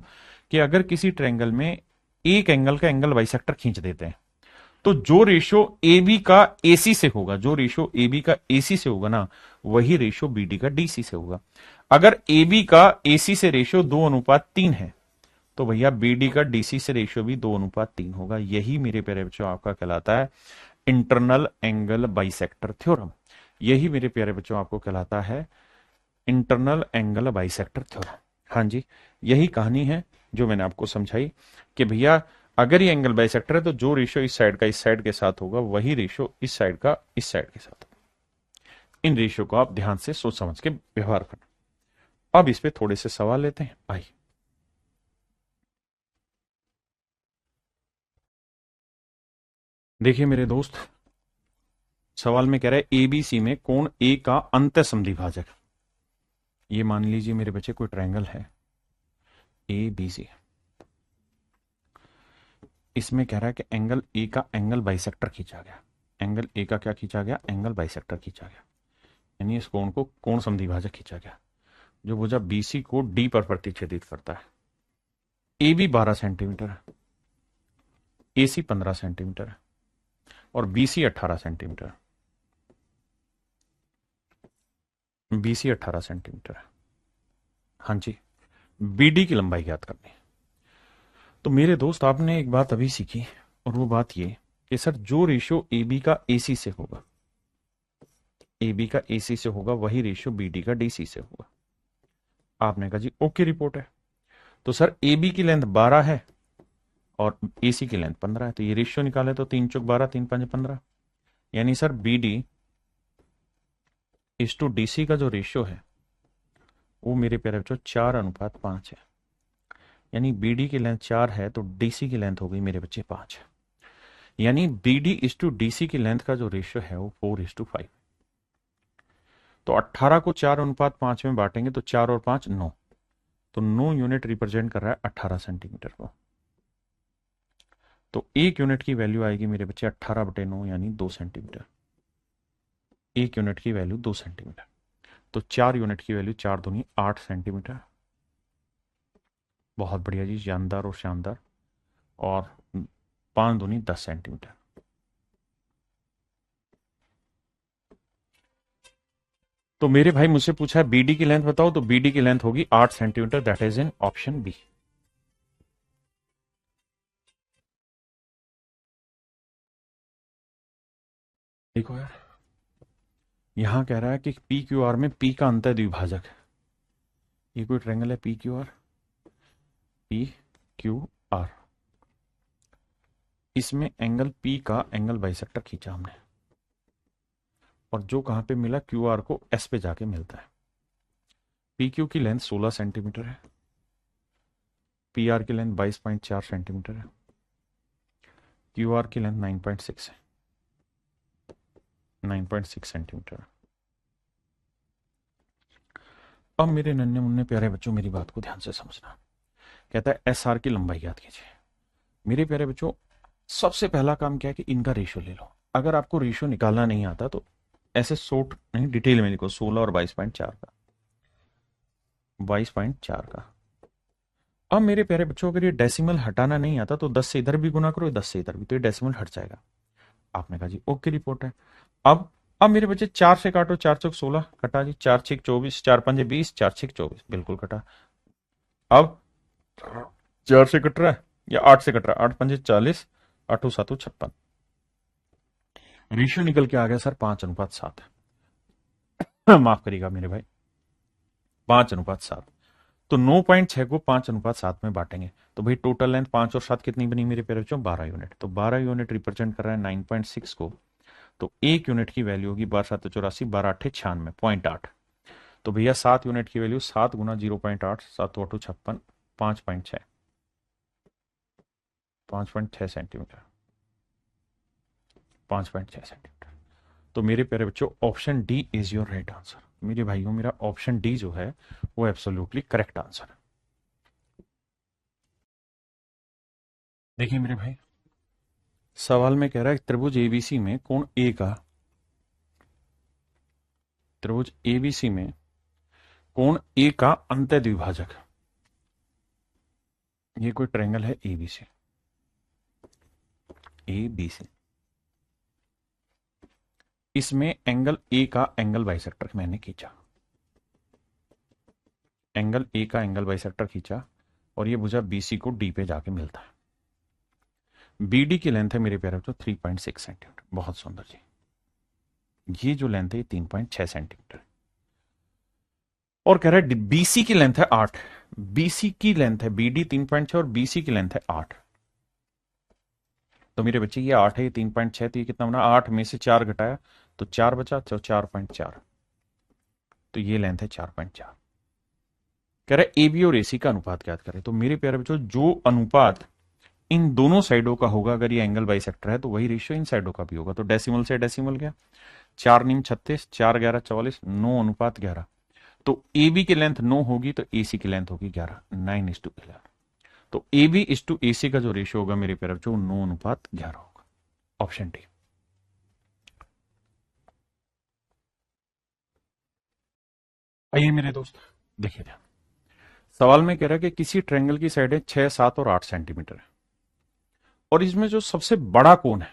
कि अगर किसी ट्रायंगल में एक एंगल का एंगल बाइसेक्टर खींच देते हैं तो जो रेशियो ए बी का एसी से होगा, जो रेशियो ए बी का एसी से होगा ना, वही रेशियो बीडी का डीसी से होगा। अगर ए बी का एसी से रेशियो 2:3 है तो भैया बीडी का डीसी से रेशियो भी 2:3 होगा। यही मेरे प्यारे बच्चों आपका कहलाता है इंटरनल एंगल बाइसेक्टर थ्योरम। यही मेरे प्यारे बच्चों आपको कहलाता है इंटरनल एंगल बाइसेक्टर थ्योरम। हाँ जी, यही कहानी है जो मैंने आपको समझाई कि भैया अगर ये एंगल बाइसेक्टर है तो जो रेशियो इस साइड का इस साइड के साथ होगा वही रेशियो इस साइड का इस साइड के साथ होगा। इन रेशियो को आप ध्यान से सोच समझ के व्यवहार करना। अब इस पे थोड़े से सवाल लेते हैं, आइए। देखिए मेरे दोस्त, सवाल में कह रहा है एबीसी में कोण ए का अंतः समद्विभाजक। ये मान लीजिए मेरे बच्चे कोई ट्रायंगल है ए बी सी, इसमें कह रहा है कि एंगल ए का एंगल बाइसेक्टर खींचा गया। एंगल ए का क्या खींचा गया? एंगल बाइसेक्टर खींचा गया, यानी इस कोण को कोण समद्विभाजक खींचा गया जो भुजा बीसी को डी पर प्रतिच्छेदित करता है। ए बी 12 सेंटीमीटर है, ए सी 15 सेंटीमीटर है और बीसी 18 सेंटीमीटर है। बीसी 18 सेंटीमीटर है। हाँ जी, बीडी की लंबाई ज्ञात करनी है। तो मेरे दोस्त आपने एक बात अभी सीखी और वो बात ये कि सर जो रेशियो ए बी का एसी से होगा, ए बी का एसी से होगा वही रेशियो बीडी का डीसी से होगा। आपने कहा जी ओके रिपोर्ट है। तो सर ए बी की लेंथ 12 है और एसी की लेंथ 15 है, तो ये रेशियो निकाले तो 3 चौक 12 3 5 15, यानी सर बीडी इस टू डीसी का जो रेशियो है वो मेरे प्यारे बच्चों 4:5 है। यानी बीडी की लेंथ 4 है तो डीसी की लेंथ हो गई मेरे बच्चे 5 है। यानी बीडी इस टू डीसी की लेंथ का जो रेशियो है वो 4:5। तो 18 को 4:5 में बांटेंगे तो 4 और 5 9, तो 9 यूनिट रिप्रेजेंट कर रहा है 18 सेंटीमीटर को। तो 1 यूनिट की वैल्यू आएगी मेरे बच्चे 18/9 यानी 2 सेंटीमीटर। 1 यूनिट की वैल्यू 2 सेंटीमीटर। तो 4 यूनिट की वैल्यू 4 दूनी 8 सेंटीमीटर। बहुत बढ़िया जी, जानदार और शानदार। और 5 दूनी 10 सेंटीमीटर। तो मेरे भाई मुझसे पूछा है बीडी की लेंथ बताओ, तो बीडी की लेंथ होगी 8 centimetre, that is in option B. देखो यार, यहां कह रहा है कि पी क्यू आर में पी का अंतर द्विभाजक है। ये कोई ट्रायंगल है P Q R, P Q R. इसमें एंगल पी का एंगल बाइसेक्टर खींचा हमने, और जो कहां पे मिला, क्यू आर को एस पे जाके मिलता है। पी क्यू की लेंथ 16 सेंटीमीटर है, पी आर की लेंथ 22.4 सेंटीमीटर है, क्यू आर की लेंथ 9.6 है, 9.6 सेंटीमीटर। अब मेरे नन्हे मुन्ने प्यारे बच्चों मेरी बात को ध्यान से समझना। कहता है एस आर की लंबाई याद कीजिए। मेरे प्यारे बच्चों, सबसे पहला काम क्या है कि इनका रेशियो ले लो। अगर आपको रेशियो निकालना नहीं आता तो ऐसे शॉर्ट नहीं, डिटेल में लिखो, 16 और 22.4 का, 22.4 का। अब मेरे प्यारे बच्चों, अगर ये डेसिमल हटाना नहीं आता तो 10 से इधर भी गुना करो, 10 से इधर भी, तो ये डेसिमल हट जाएगा। आपने कहा जी ओके, रिपोर्ट है। अब मेरे बच्चे 4 से काटो, 4 चौक 16 कटा जी, 4 6 24, 4 5 20, 4 6 24 बिल्कुल कटा। अब 4 से कट रहा है या 8 से कट रहा है, 8 5 40, 8 7 56। रेशियो निकल के आ गया सर 5:7। माफ करिएगा मेरे भाई, 5:7। तो 9.6 को 5:7 में बांटेंगे तो भाई टोटल लेंथ 5 और 7 कितनी बनी मेरे प्यारे बच्चों, 12 यूनिट। तो 12 यूनिट रिप्रेजेंट कर रहा है 9.6 को। तो 1 यूनिट की वैल्यू होगी 12 7 84, 12 8 96, 0.8। तो भैया 7 यूनिट की वैल्यू 7 गुना 0.8, 7 8 56, 5.6, 5.6 सेंटीमीटर, 5.6 सेंटीमीटर। तो मेरे प्यारे बच्चों option D is your right answer. मेरे भाइयों, मेरा ऑप्शन डी जो है वो एब्सोल्युटली करेक्ट आंसर है। देखिए मेरे भाई, सवाल में कह रहा है त्रिभुज एबीसी में कोण ए का, त्रिभुज एबीसी में कोण ए का अंतः द्विभाजक। ये कोई ट्रायंगल है एबीसी, एबीसी। इसमें एंगल ए का एंगल बाइसेक्टर मैंने खींचा, एंगल ए का एंगल बाइसेक्टर खींचा, और ये भुजा बीसी को डी पे जाके मिलता है। बीडी की लेंथ है मेरे प्यारे बच्चों 3.6 सेंटीमीटर। बहुत सुंदर जी, ये जो लेंथ है ये 3.6 सेंटीमीटर। और कह रहा है बीसी की लेंथ है 8। बीसी की लेंथ है, बीडी 3.6 और बीसी की लेंथ है 8। तो मेरे बच्चे ये 8 है, ये 3.6, तो ये कितना बना, 8 में से 4 घटाया तो 4 बचा, तो 4.4। तो ये लेंथ है 4.4। कह रहा है एबी और एसी का अनुपात ज्ञात करें। तो मेरे प्यारे बच्चों, जो अनुपात इन दोनों साइडों का होगा, अगर ये एंगल बाइसेक्टर है तो वही रेशियो इन साइडों का भी होगा। तो डेसिमल से डेसिमल गया, 4 नीम 36, 4 11 44, 9:11। तो ए बी की लेंथ 9 होगी तो ए सी की लेंथ होगी 11, 9:11। तो ए बी इज टू ए सी का जो रेशियो होगा मेरे प्यारे बच्चों 9:11 होगा। Option D. आइए मेरे दोस्त, देखिए ध्यान। सवाल में कह रहा है कि किसी ट्रायंगल की साइडें 6 7 और 8 सेंटीमीटर है, और इसमें जो सबसे बड़ा कोण है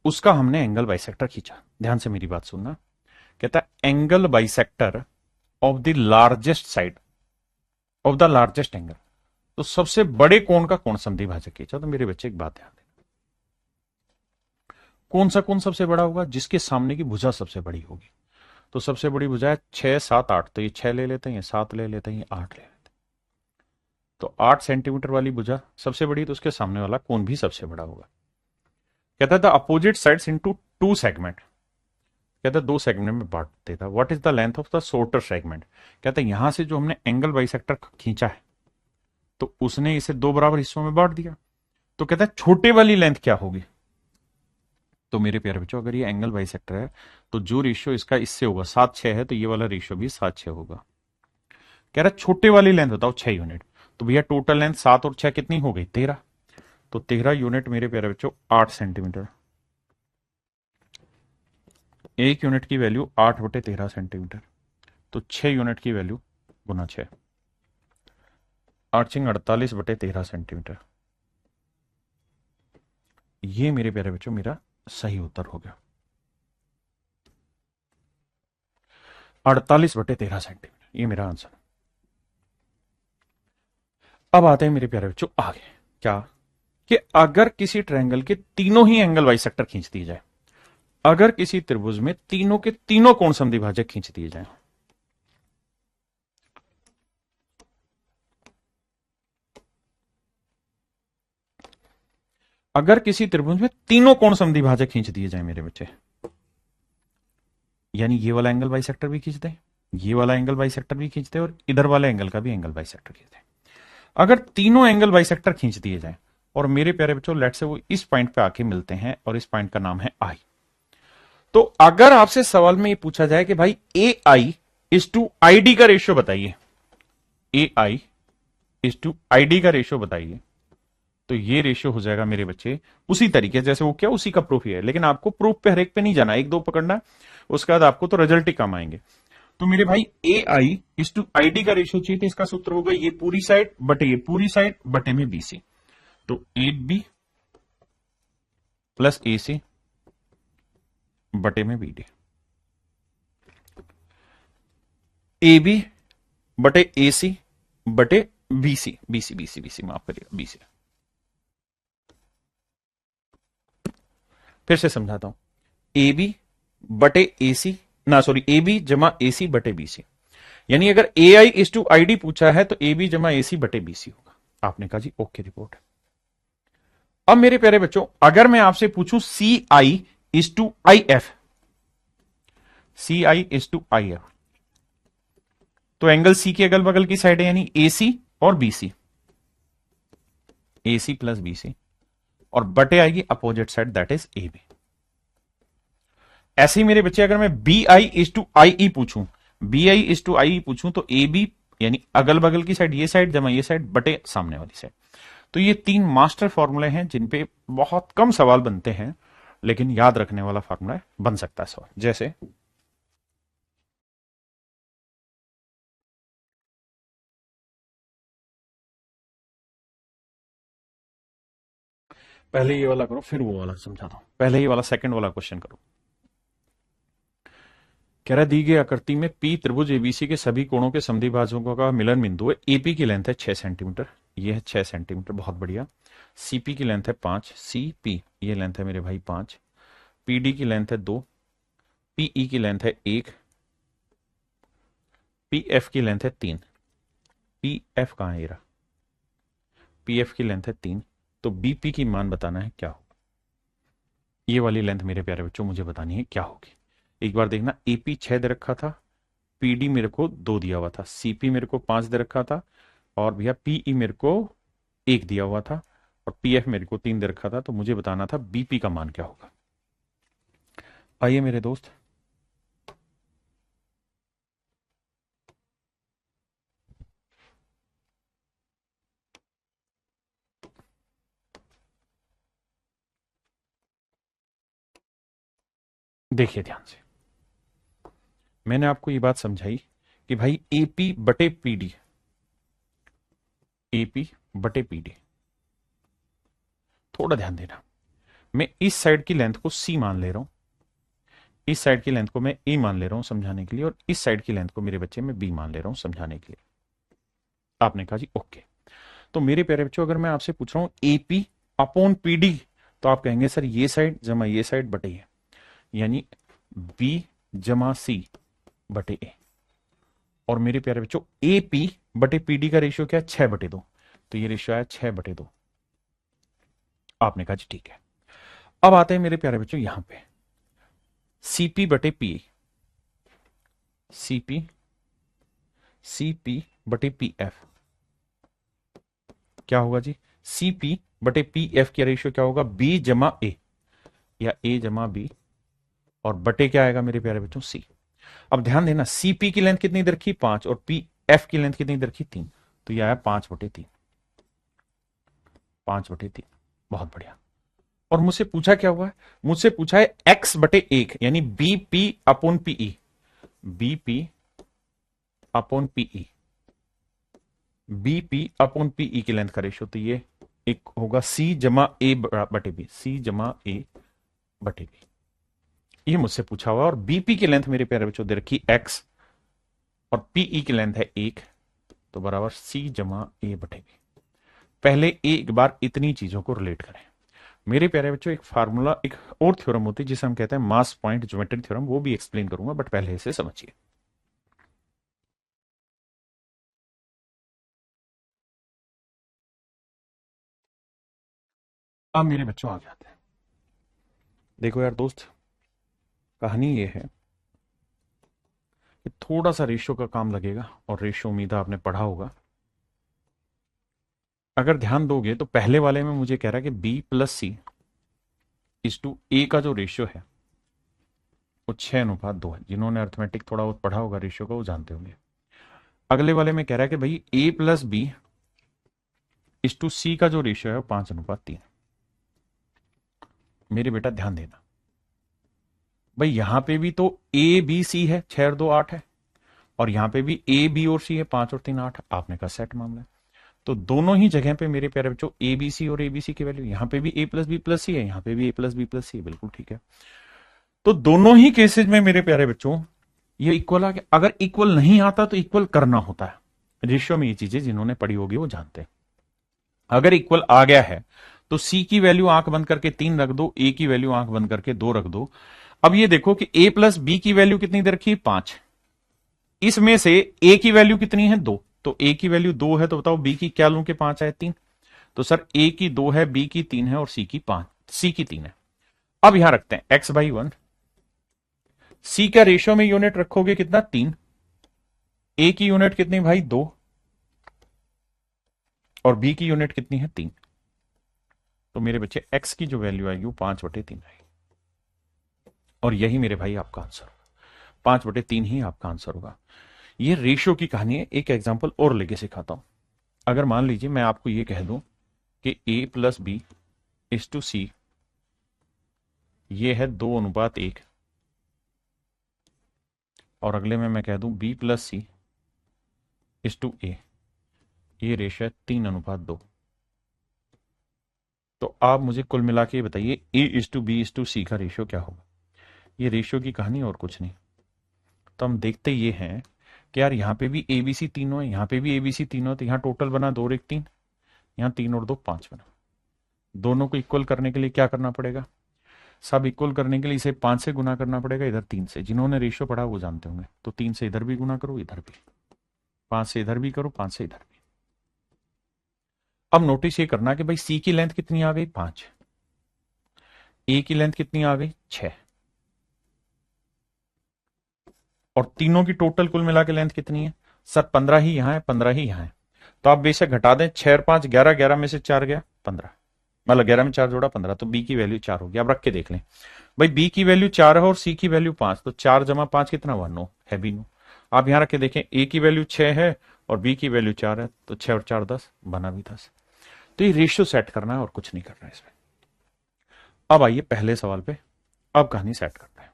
उसका हमने एंगल बाइसेक्टर खींचा। ध्यान से मेरी बात सुनना। कहता है angle bisector of the largest side of the largest angle. तो सबसे बड़े कोण का कोण समद्विभाजक खींचा। तो मेरे बच्चे एक बात ध्यान देना, कौन सा कोण सबसे बड़ा होगा, जिसके सामने की भुजा सबसे बड़ी होगी। तो सबसे बड़ी भुजा है 6 7 8, तो ये 6 ले लेते हैं, ये 7 ले लेते हैं, ये 8 ले लेते हैं। तो 8 सेंटीमीटर वाली भुजा सबसे बड़ी, तो उसके सामने वाला कोण भी सबसे बड़ा होगा। कहता है the opposite sides into 2 segment. कहता है 2 सेगमेंट में बांट देता। What is the length of the shorter segment. कहता है यहां से जो हमने एंगल बाइसेक्टर खींचा है तो उसने इसे 2 बराबर हिस्सों में बांट दिया। तो कहता है छोटे वाली लेंथ क्या होगी। तो मेरे प्यारे बच्चों, अगर ये एंगल बाइसेक्टर है तो जो रेशियो इसका इससे होगा 7 6 है, तो ये वाला रेशियो भी 7 6 होगा। कह रहा छोटे वाली लेंथ बताओ 6 यूनिट। तो भैया टोटल लेंथ 7 और 6 कितनी हो गई 13। तो 13 यूनिट मेरे प्यारे बच्चों 8 सेंटीमीटर। 1 यूनिट की वैल्यू 8/13 सेंटीमीटर। तो 6 यूनिट की वैल्यू गुना 6, 8×48/13 सेंटीमीटर। ये मेरे प्यारे बच्चों मेरा सही उत्तर हो गया, 48/13 सेंटीमीटर, ये मेरा आंसर। अब आते हैं मेरे प्यारे बच्चों आगे, क्या कि अगर किसी ट्रायंगल के तीनों ही एंगल बाइसेक्टर खींच दिए जाए, अगर किसी त्रिभुज में तीनों के तीनों कोण समद्विभाजक खींच दिए जाए, अगर किसी त्रिभुज में तीनों कोण समद्विभाजक खींच दिए जाए मेरे बच्चे, यानी ये वाला एंगल बाइसेक्टर भी खींच दे, ये वाला एंगल बाइसेक्टर भी खींच दे, और इधर वाले एंगल का भी एंगल बाइसेक्टर खींच दे। अगर तीनों एंगल बाइसेक्टर खींच दिए जाए और मेरे प्यारे बच्चों लेट से वो इस पॉइंट पे आके मिलते हैं और इस पॉइंट का नाम है आई, तो अगर आपसे सवाल में ये पूछा जाए कि भाई ए आई इज टू आई डी का रेशियो बताइए, ए आई इज टू आई डी का रेशियो बताइए, तो ये रेशियो हो जाएगा मेरे बच्चे उसी तरीके जैसे वो क्या उसी का प्रूफ ही है, लेकिन आपको प्रूफ पे हर एक पे नहीं जाना, एक दो पकड़ना, उसके बाद आपको तो रिजल्ट ही कम आएंगे। तो मेरे भाई ए आई इज टू आई डी का रेशियो चाहिए, तो इसका सूत्र होगा ये पूरी साइड बटे ये पूरी साइड बटे में बीसी। तो 8B प्लस ए सी बटे में बी डी, ए बी बटे ए सी बटे बीसी, बीसी बीसी बीसी माफ करिएगा बीसी। फिर से समझाता हूं, ए बी बटे ए सी ना सॉरी ए बी जमा ए सी बटे बी सी, यानी अगर ए आई इज टू आई डी पूछा है तो ए बी जमा ए सी बटे बी सी होगा। आपने कहा जी ओके रिपोर्ट। अब मेरे प्यारे बच्चों अगर मैं आपसे पूछूं C I is to I F, C I is to I F, तो एंगल सी के अगल बगल की साइड है यानी ए सी और B C, A C plus B C, और बटे आएगी opposite side that is A B. ऐसे ही मेरे बच्चे अगर मैं B I is to I E पूछूं, B I is to I E पूछूं तो ए बी यानी अगल बगल की साइड ये साइड जमा ये साइड बटे सामने वाली साइड। तो ये 3 मास्टर फॉर्मूले हैं जिन पे बहुत कम सवाल बनते हैं, लेकिन याद रखने वाला फॉर्मूला बन सकता है सवाल। जैसे पहले ये वाला करो फिर वो वाला समझाता हूं, पहले ये वाला सेकंड वाला क्वेश्चन करो। कह रहा दी गई आकृति में पी त्रिभुज एबीसी के सभी कोणों के समद्विभाजकों का मिलन बिंदु है, एपी की लेंथ है 6 सेंटीमीटर, ये है 6 सेंटीमीटर, बहुत बढ़िया। सीपी की लेंथ है 5, सीपी ये लेंथ है मेरे भाई 5, पीडी की लेंथ है 2, पीई की लेंथ है 1, पीएफ की लेंथ है 3, पीएफ कहां है ये रहा, पीएफ की लेंथ है 3, तो बीपी की मान बताना है क्या होगा। ये वाली लेंथ मेरे प्यारे बच्चों मुझे बतानी है क्या होगी। एक बार देखना, एपी 6 दे रखा था, पीडी मेरे को 2 दिया हुआ था, सीपी मेरे को 5 दे रखा था, और भैया पीई मेरे को 1 दिया हुआ था, और पीएफ मेरे को 3 दे रखा था, तो मुझे बताना था बीपी का मान क्या होगा। आइए मेरे दोस्त, देखिए ध्यान से, मैंने आपको ये बात समझाई कि भाई एपी बटे पीडी, एपी बटे पीडी, थोड़ा ध्यान देना, मैं इस साइड की लेंथ को सी मान ले रहा हूं, इस साइड की लेंथ को मैं ए मान ले रहा हूं समझाने के लिए, और इस साइड की लेंथ को मेरे बच्चे में बी मान ले रहा हूं समझाने के लिए। आपने कहा जी ओके। तो मेरे प्यारे बच्चों अगर मैं आपसे पूछ रहा हूं एपी अपॉन पीडी, तो आप कहेंगे सर ये साइड जमा ये साइड बटे है, यानी बी जमा सी बटे ए, और मेरे प्यारे बच्चों ए पी बटे पीडी का रेशियो क्या है 6/2, तो ये रेशियो है 6/2। आपने कहा जी ठीक है। अब आते हैं मेरे प्यारे बच्चों यहां पे सीपी बटे पी, सीपी सीपी बटे पी एफ क्या होगा जी, सीपी बटे पी एफ का रेशियो क्या होगा, बी जमा ए, या ए जमा बी, और बटे क्या आएगा मेरे प्यारे बच्चों सी। अब ध्यान देना सीपी की लेंथ कितनी दे रखी 5, और पी एफ की लेंथ कितनी दे रखी 3, तो यह आया 5/3, 5/3। बहुत बढ़िया। और मुझसे पूछा क्या हुआ है, मुझसे पूछा है x/1 यानी BP upon PE, BP upon PE, BP upon PE की लेंथ का रेशियो, तो ये एक होगा सी जमा ए बटे बी, सी जमा ए बटे बी, ये मुझसे पूछा हुआ। और बीपी की लेंथ मेरे प्यारे बच्चों दे रखी एक्स और पीई की लेंथ है 1, तो बराबर सी जमा ए बटे बी। पहले एक बार इतनी चीजों को रिलेट करें मेरे प्यारे बच्चों। एक फार्मूला, एक और थ्योरम होती है जिसे हम कहते हैं मास पॉइंट ज्योमेट्री थ्योरम, वो भी एक्सप्लेन करूंगा, बट पहले इसे समझिए। अब मेरे बच्चों आ जाते हैं। देखो यार दोस्त, कहानी ये है कि थोड़ा सा रेशियो का काम लगेगा, और रेशियो उम्मीद है आपने पढ़ा होगा। अगर ध्यान दोगे तो पहले वाले में मुझे कह रहा है कि B+C/A का जो रेशियो है वो 6:2 है। जिन्होंने अर्थमेटिक थोड़ा बहुत पढ़ा होगा रेशियो का वो जानते होंगे। अगले वाले में कह रहा है कि भाई A+B/C का जो रेशियो है वो 5:3। मेरे बेटा ध्यान देना, भाई यहां पे भी तो A B C है, 6 और 2 8 है, और यहां पे भी A B और C है, 5 और 3 8। आपने कहा सेट मामला है, तो दोनों ही जगह पे मेरे प्यारे बच्चों ABC और ABC की वैल्यू, यहां पे भी A+B+C है, यहां पे भी A+B+C है, बिल्कुल ठीक है। तो दोनों ही केसेस में मेरे प्यारे बच्चों ये इक्वल आ गया। अगर इक्वल नहीं आता तो इक्वल करना होता है, रेशियो में ये चीजें जिन्होंने पढ़ी होगी वो जानते हैं। अगर इक्वल आ गया है तो सी की वैल्यू आंख बंद करके 3 रख दो, ए की वैल्यू आंख बंद करके 2 रख दो। अब ये देखो कि A+B की वैल्यू कितनी दे रखी है 5, इसमें से ए की वैल्यू कितनी है 2, तो ए की वैल्यू 2 है, तो बताओ बी की क्या लूं कि 5 आए 3। तो सर ए की 2 है, बी की 3 है और सी की 3 है। अब यहां रखते हैं x/1, सी का रेशियो में यूनिट रखोगे कितना 3, ए की यूनिट कितनी भाई 2, और बी की यूनिट कितनी है 3। तो मेरे बच्चे x की जो वैल्यू आएगी वो 5/3 आएगी, और यही मेरे भाई आपका आंसर, 5/3 ही आपका आंसर होगा। ये रेशियो की कहानी है। एक एग्जांपल और लेके सिखाता हूं। अगर मान लीजिए मैं आपको ये कह दूं कि A+B/C ये है 2:1, और अगले में मैं कह दूं B+C/A ये रेशियो है 3:2, तो आप मुझे कुल मिला के बताइए A/B/C का रेशियो क्या होगा। ये रेशियो की कहानी और कुछ नहीं। तो हम देखते ये हैं कि यार यहाँ पे भी ABC तीनों है, यहाँ पे भी ABC तीनों है, तो यहाँ टोटल बना 2 और 1 3, यहाँ 3 और 2 5 बना। दोनों को इक्वल करने के लिए क्या करना पड़ेगा, सब इक्वल करने के लिए इसे 5 से गुना करना पड़ेगा, इधर 3 से। जिन्होंने रेशियो पढ़ा वो जानते होंगे। तो 3 से इधर भी गुना करो, इधर भी 5 से इधर भी करो, 5 से इधर भी। अब नोटिस ये करना कि भाई सी की लेंथ कितनी आ गई 5, ए की लेंथ कितनी आ गई 6, और तीनों की टोटल कुल मिला के लेंथ कितनी है सर 15 ही यहां है, 15 ही यहां है। तो आप बेशक घटा दें, 6 और 5 11, 11 में से 4 गया 15, मतलब 11 में 4 जोड़ा 15, तो बी की वैल्यू 4 होगी। अब रख के देख लें भाई, बी की वैल्यू 4 है और सी की वैल्यू 5, तो 4 जमा 5 कितना हुआ 9 है, बी 9। आप यहां रख के देखें, ए की वैल्यू 6 है और बी की वैल्यू 4 है, तो 6 और 4 10, बना भी 10। तो ये रेशियो सेट करना है और कुछ नहीं करना है इसमें। अब आइए पहले सवाल पे, अब कहानी सेट करते हैं।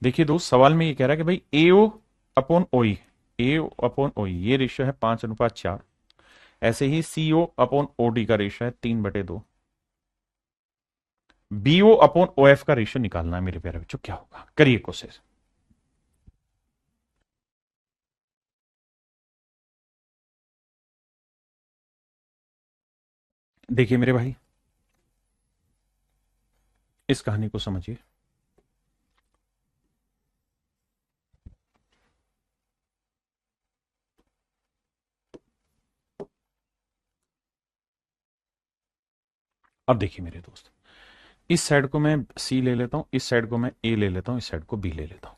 देखिए दोस्त, सवाल में ये कह रहा है कि भाई एओ अपॉन ओई, ए अपॉन ओई ये रेशियो है 5:4। ऐसे ही सीओ अपॉन ओडी का रेशियो है 3/2। बीओ अपॉन ओ एफ का रेशियो निकालना है मेरे प्यारे बच्चों, क्या होगा, करिए कोशिश। देखिए मेरे भाई, इस कहानी को समझिए। अब देखिए मेरे दोस्त, इस साइड को मैं सी ले लेता हूं, इस साइड को मैं ए ले लेता हूं, इस साइड को बी ले लेता हूं।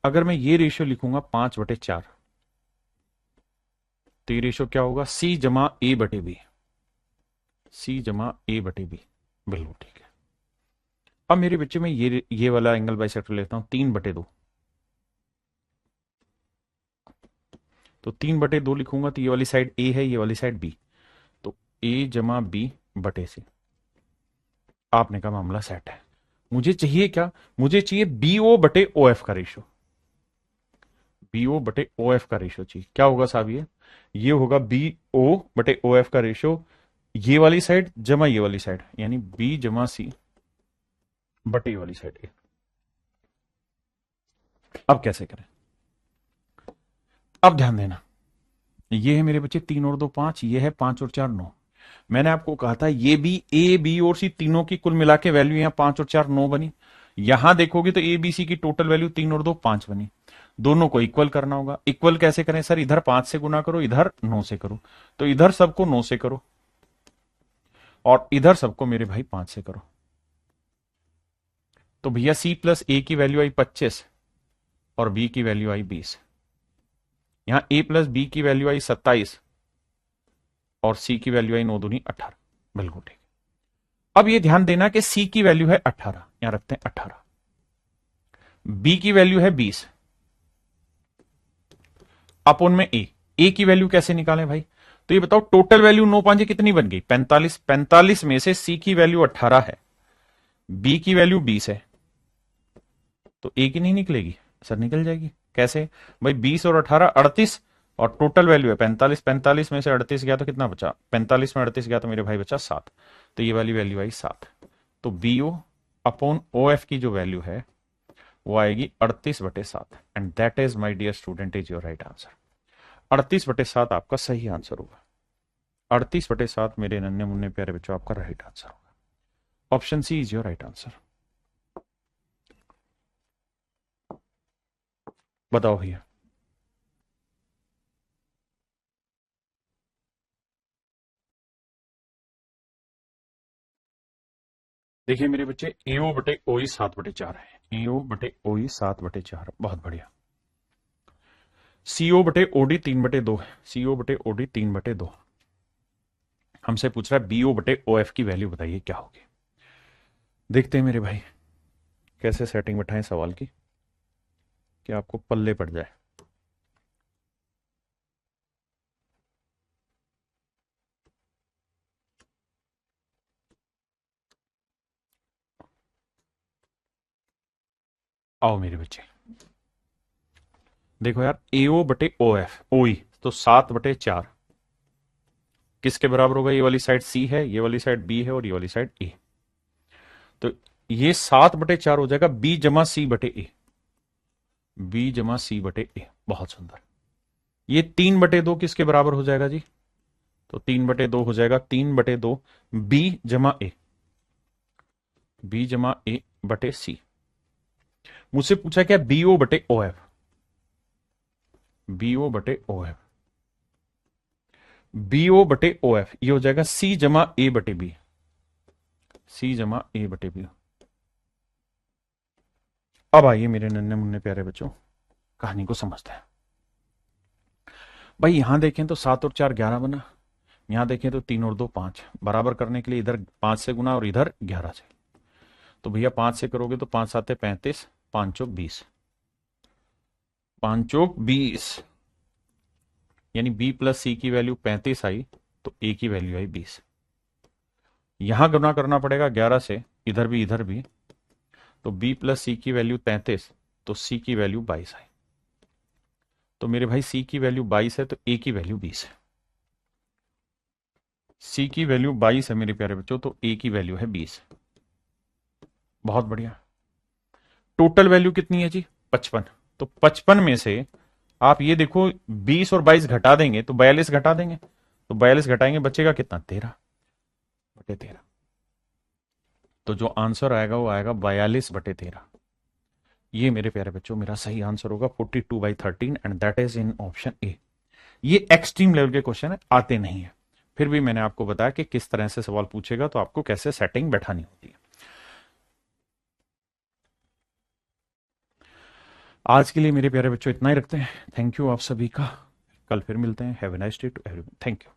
अगर मैं ये रेशियो लिखूंगा 5/4, तो ये रेशियो क्या होगा C/A/B, C/A/B, बिल्कुल ठीक है। अब मेरे बच्चे में ये वाला एंगल बाइसेक्टर लेता हूं 3/2, तो 3/2 लिखूंगा तो ये वाली साइड ए है, ये वाली साइड बी, तो ए जमा बी बटे सी। आपने कहा मामला सेट है। मुझे चाहिए क्या? मुझे चाहिए बीओ बटे ओ एफ का रेशियो। बीओ बटे ओ एफ का रेशियो चाहिए। क्या होगा साहब? ये होगा बी ओ बटे ओ एफ का रेशियो, ये वाली साइड जमा ये वाली साइड, यानी बी जमा सी बटे ये वाली साइड ए। अब कैसे करें? अब ध्यान देना, ये है मेरे बच्चे 3 और 2 5, ये है 5 और 4 9। मैंने आपको कहा था ये भी ए बी और सी तीनों की कुल मिला के वैल्यू यहां 5 और 4 9 बनी। यहां देखोगे तो ए बी सी की टोटल वैल्यू 3 और 2 5 बनी। दोनों को इक्वल करना होगा। इक्वल कैसे करें सर? इधर 5 से गुना करो, इधर 9 से करो। तो इधर सबको 9 से करो और इधर सबको मेरे भाई 5 से करो। तो भैया सी प्लस ए की वैल्यू आई 25 और बी की वैल्यू आई 20। यहां ए प्लस बी की वैल्यू आई 27 और सी की वैल्यू आई 9 दूनी 18। बिल्कुल ठीक। अब ये ध्यान देना कि सी की वैल्यू है 18, यहां रखते हैं 18। बी की वैल्यू है 20 अपोन में ए की वैल्यू कैसे निकालें भाई? तो ये बताओ टोटल वैल्यू 9 5 कितनी बन गई? 45। 45 में से सी की वैल्यू 18 है, बी की वैल्यू 20 है, तो ए की नहीं निकलेगी? सर निकल जाएगी। कैसे भाई? 20 और 18 38 और टोटल वैल्यू है 45। 45 में से 38 गया तो कितना बचा? 45 में 38 गया तो मेरे भाई बचा 7। तो ये वाली वैल्यू आई 7। तो बीओ अपॉन ओ एफ की जो वैल्यू है वो आएगी 38/7 and that is my dear student is your right answer. 38/7 आपका सही आंसर होगा। 38/7 मेरे नन्हे मुन्ने प्यारे बच्चों आपका राइट आंसर होगा। Option C is your right answer. बताओ भैया। देखिए मेरे बच्चे एओ बटे ओई 7/4 है। एओ बटे ओई 7/4, बहुत बढ़िया। सीओ बटे ओडी 3/2 है। सीओ बटे ओडी 3/2। हमसे पूछ रहा है बीओ बटे ओ एफ की वैल्यू बताइए क्या होगी। देखते हैं मेरे भाई कैसे सेटिंग बैठाएं सवाल की कि आपको पल्ले पड़ जाए। आओ मेरे बच्चे देखो यार, एओ बटे ओ एफ ओई तो 7/4 किसके बराबर होगा? ये वाली साइड सी है, ये वाली साइड बी है और ये वाली साइड ए। तो ये 7/4 हो जाएगा बी जमा सी बटे ए। बी जमा सी बटे ए, बहुत सुंदर। ये 3/2 किसके बराबर हो जाएगा जी? तो 3/2 हो जाएगा 3/2 बी जमा ए। बी जमा ए बटे सी। मुझसे पूछा क्या? बीओ बटे ओ एफ। बीओ बटे ओ एफ। बीओ बटे ओ एफ ये हो जाएगा सी जमा ए बटे बी। सी जमा ए बटे बी। अब आइए मेरे नन्हे मुन्ने प्यारे बच्चों, कहानी को समझते हैं। भाई यहां देखें तो 7 और 4 11 बना। यहां देखें तो 3 और 2 5। बराबर करने के लिए इधर 5 से गुना और इधर 11 से। तो भैया 5 से करोगे तो 5 7 35, 5 चौक 20। 5 चौक 20 यानी बी प्लस सी की वैल्यू 35 आई तो ए की वैल्यू आई 20। यहां गुना करना पड़ेगा 11 से, इधर भी इधर भी। तो बी प्लस सी की वैल्यू 33 तो सी की वैल्यू 22 आई। तो मेरे भाई सी की वैल्यू 22 है तो ए की वैल्यू 20 है। सी की वैल्यू 22 है मेरे प्यारे बच्चों, तो ए की वैल्यू है 20। बहुत बढ़िया। टोटल वैल्यू कितनी है जी? 55। तो 55 में से आप ये देखो 20 और 22 घटा देंगे तो 42 घटा देंगे। तो 42 घटाएंगे बचेगा कितना? 13/13। तो जो आंसर आएगा वो आएगा 42/13। ये मेरे प्यारे बच्चों मेरा सही आंसर होगा 42/13 and that is in option A. ये एक्सट्रीम लेवल के क्वेश्चन है, आते नहीं है, फिर भी मैंने आपको बताया कि किस तरह से सवाल पूछेगा तो आपको कैसे सेटिंग बैठानी होती है। आज के लिए मेरे प्यारे बच्चों इतना ही रखते हैं। थैंक यू आप सभी का। कल फिर मिलते हैं। Have a nice day to everyone. Thank you.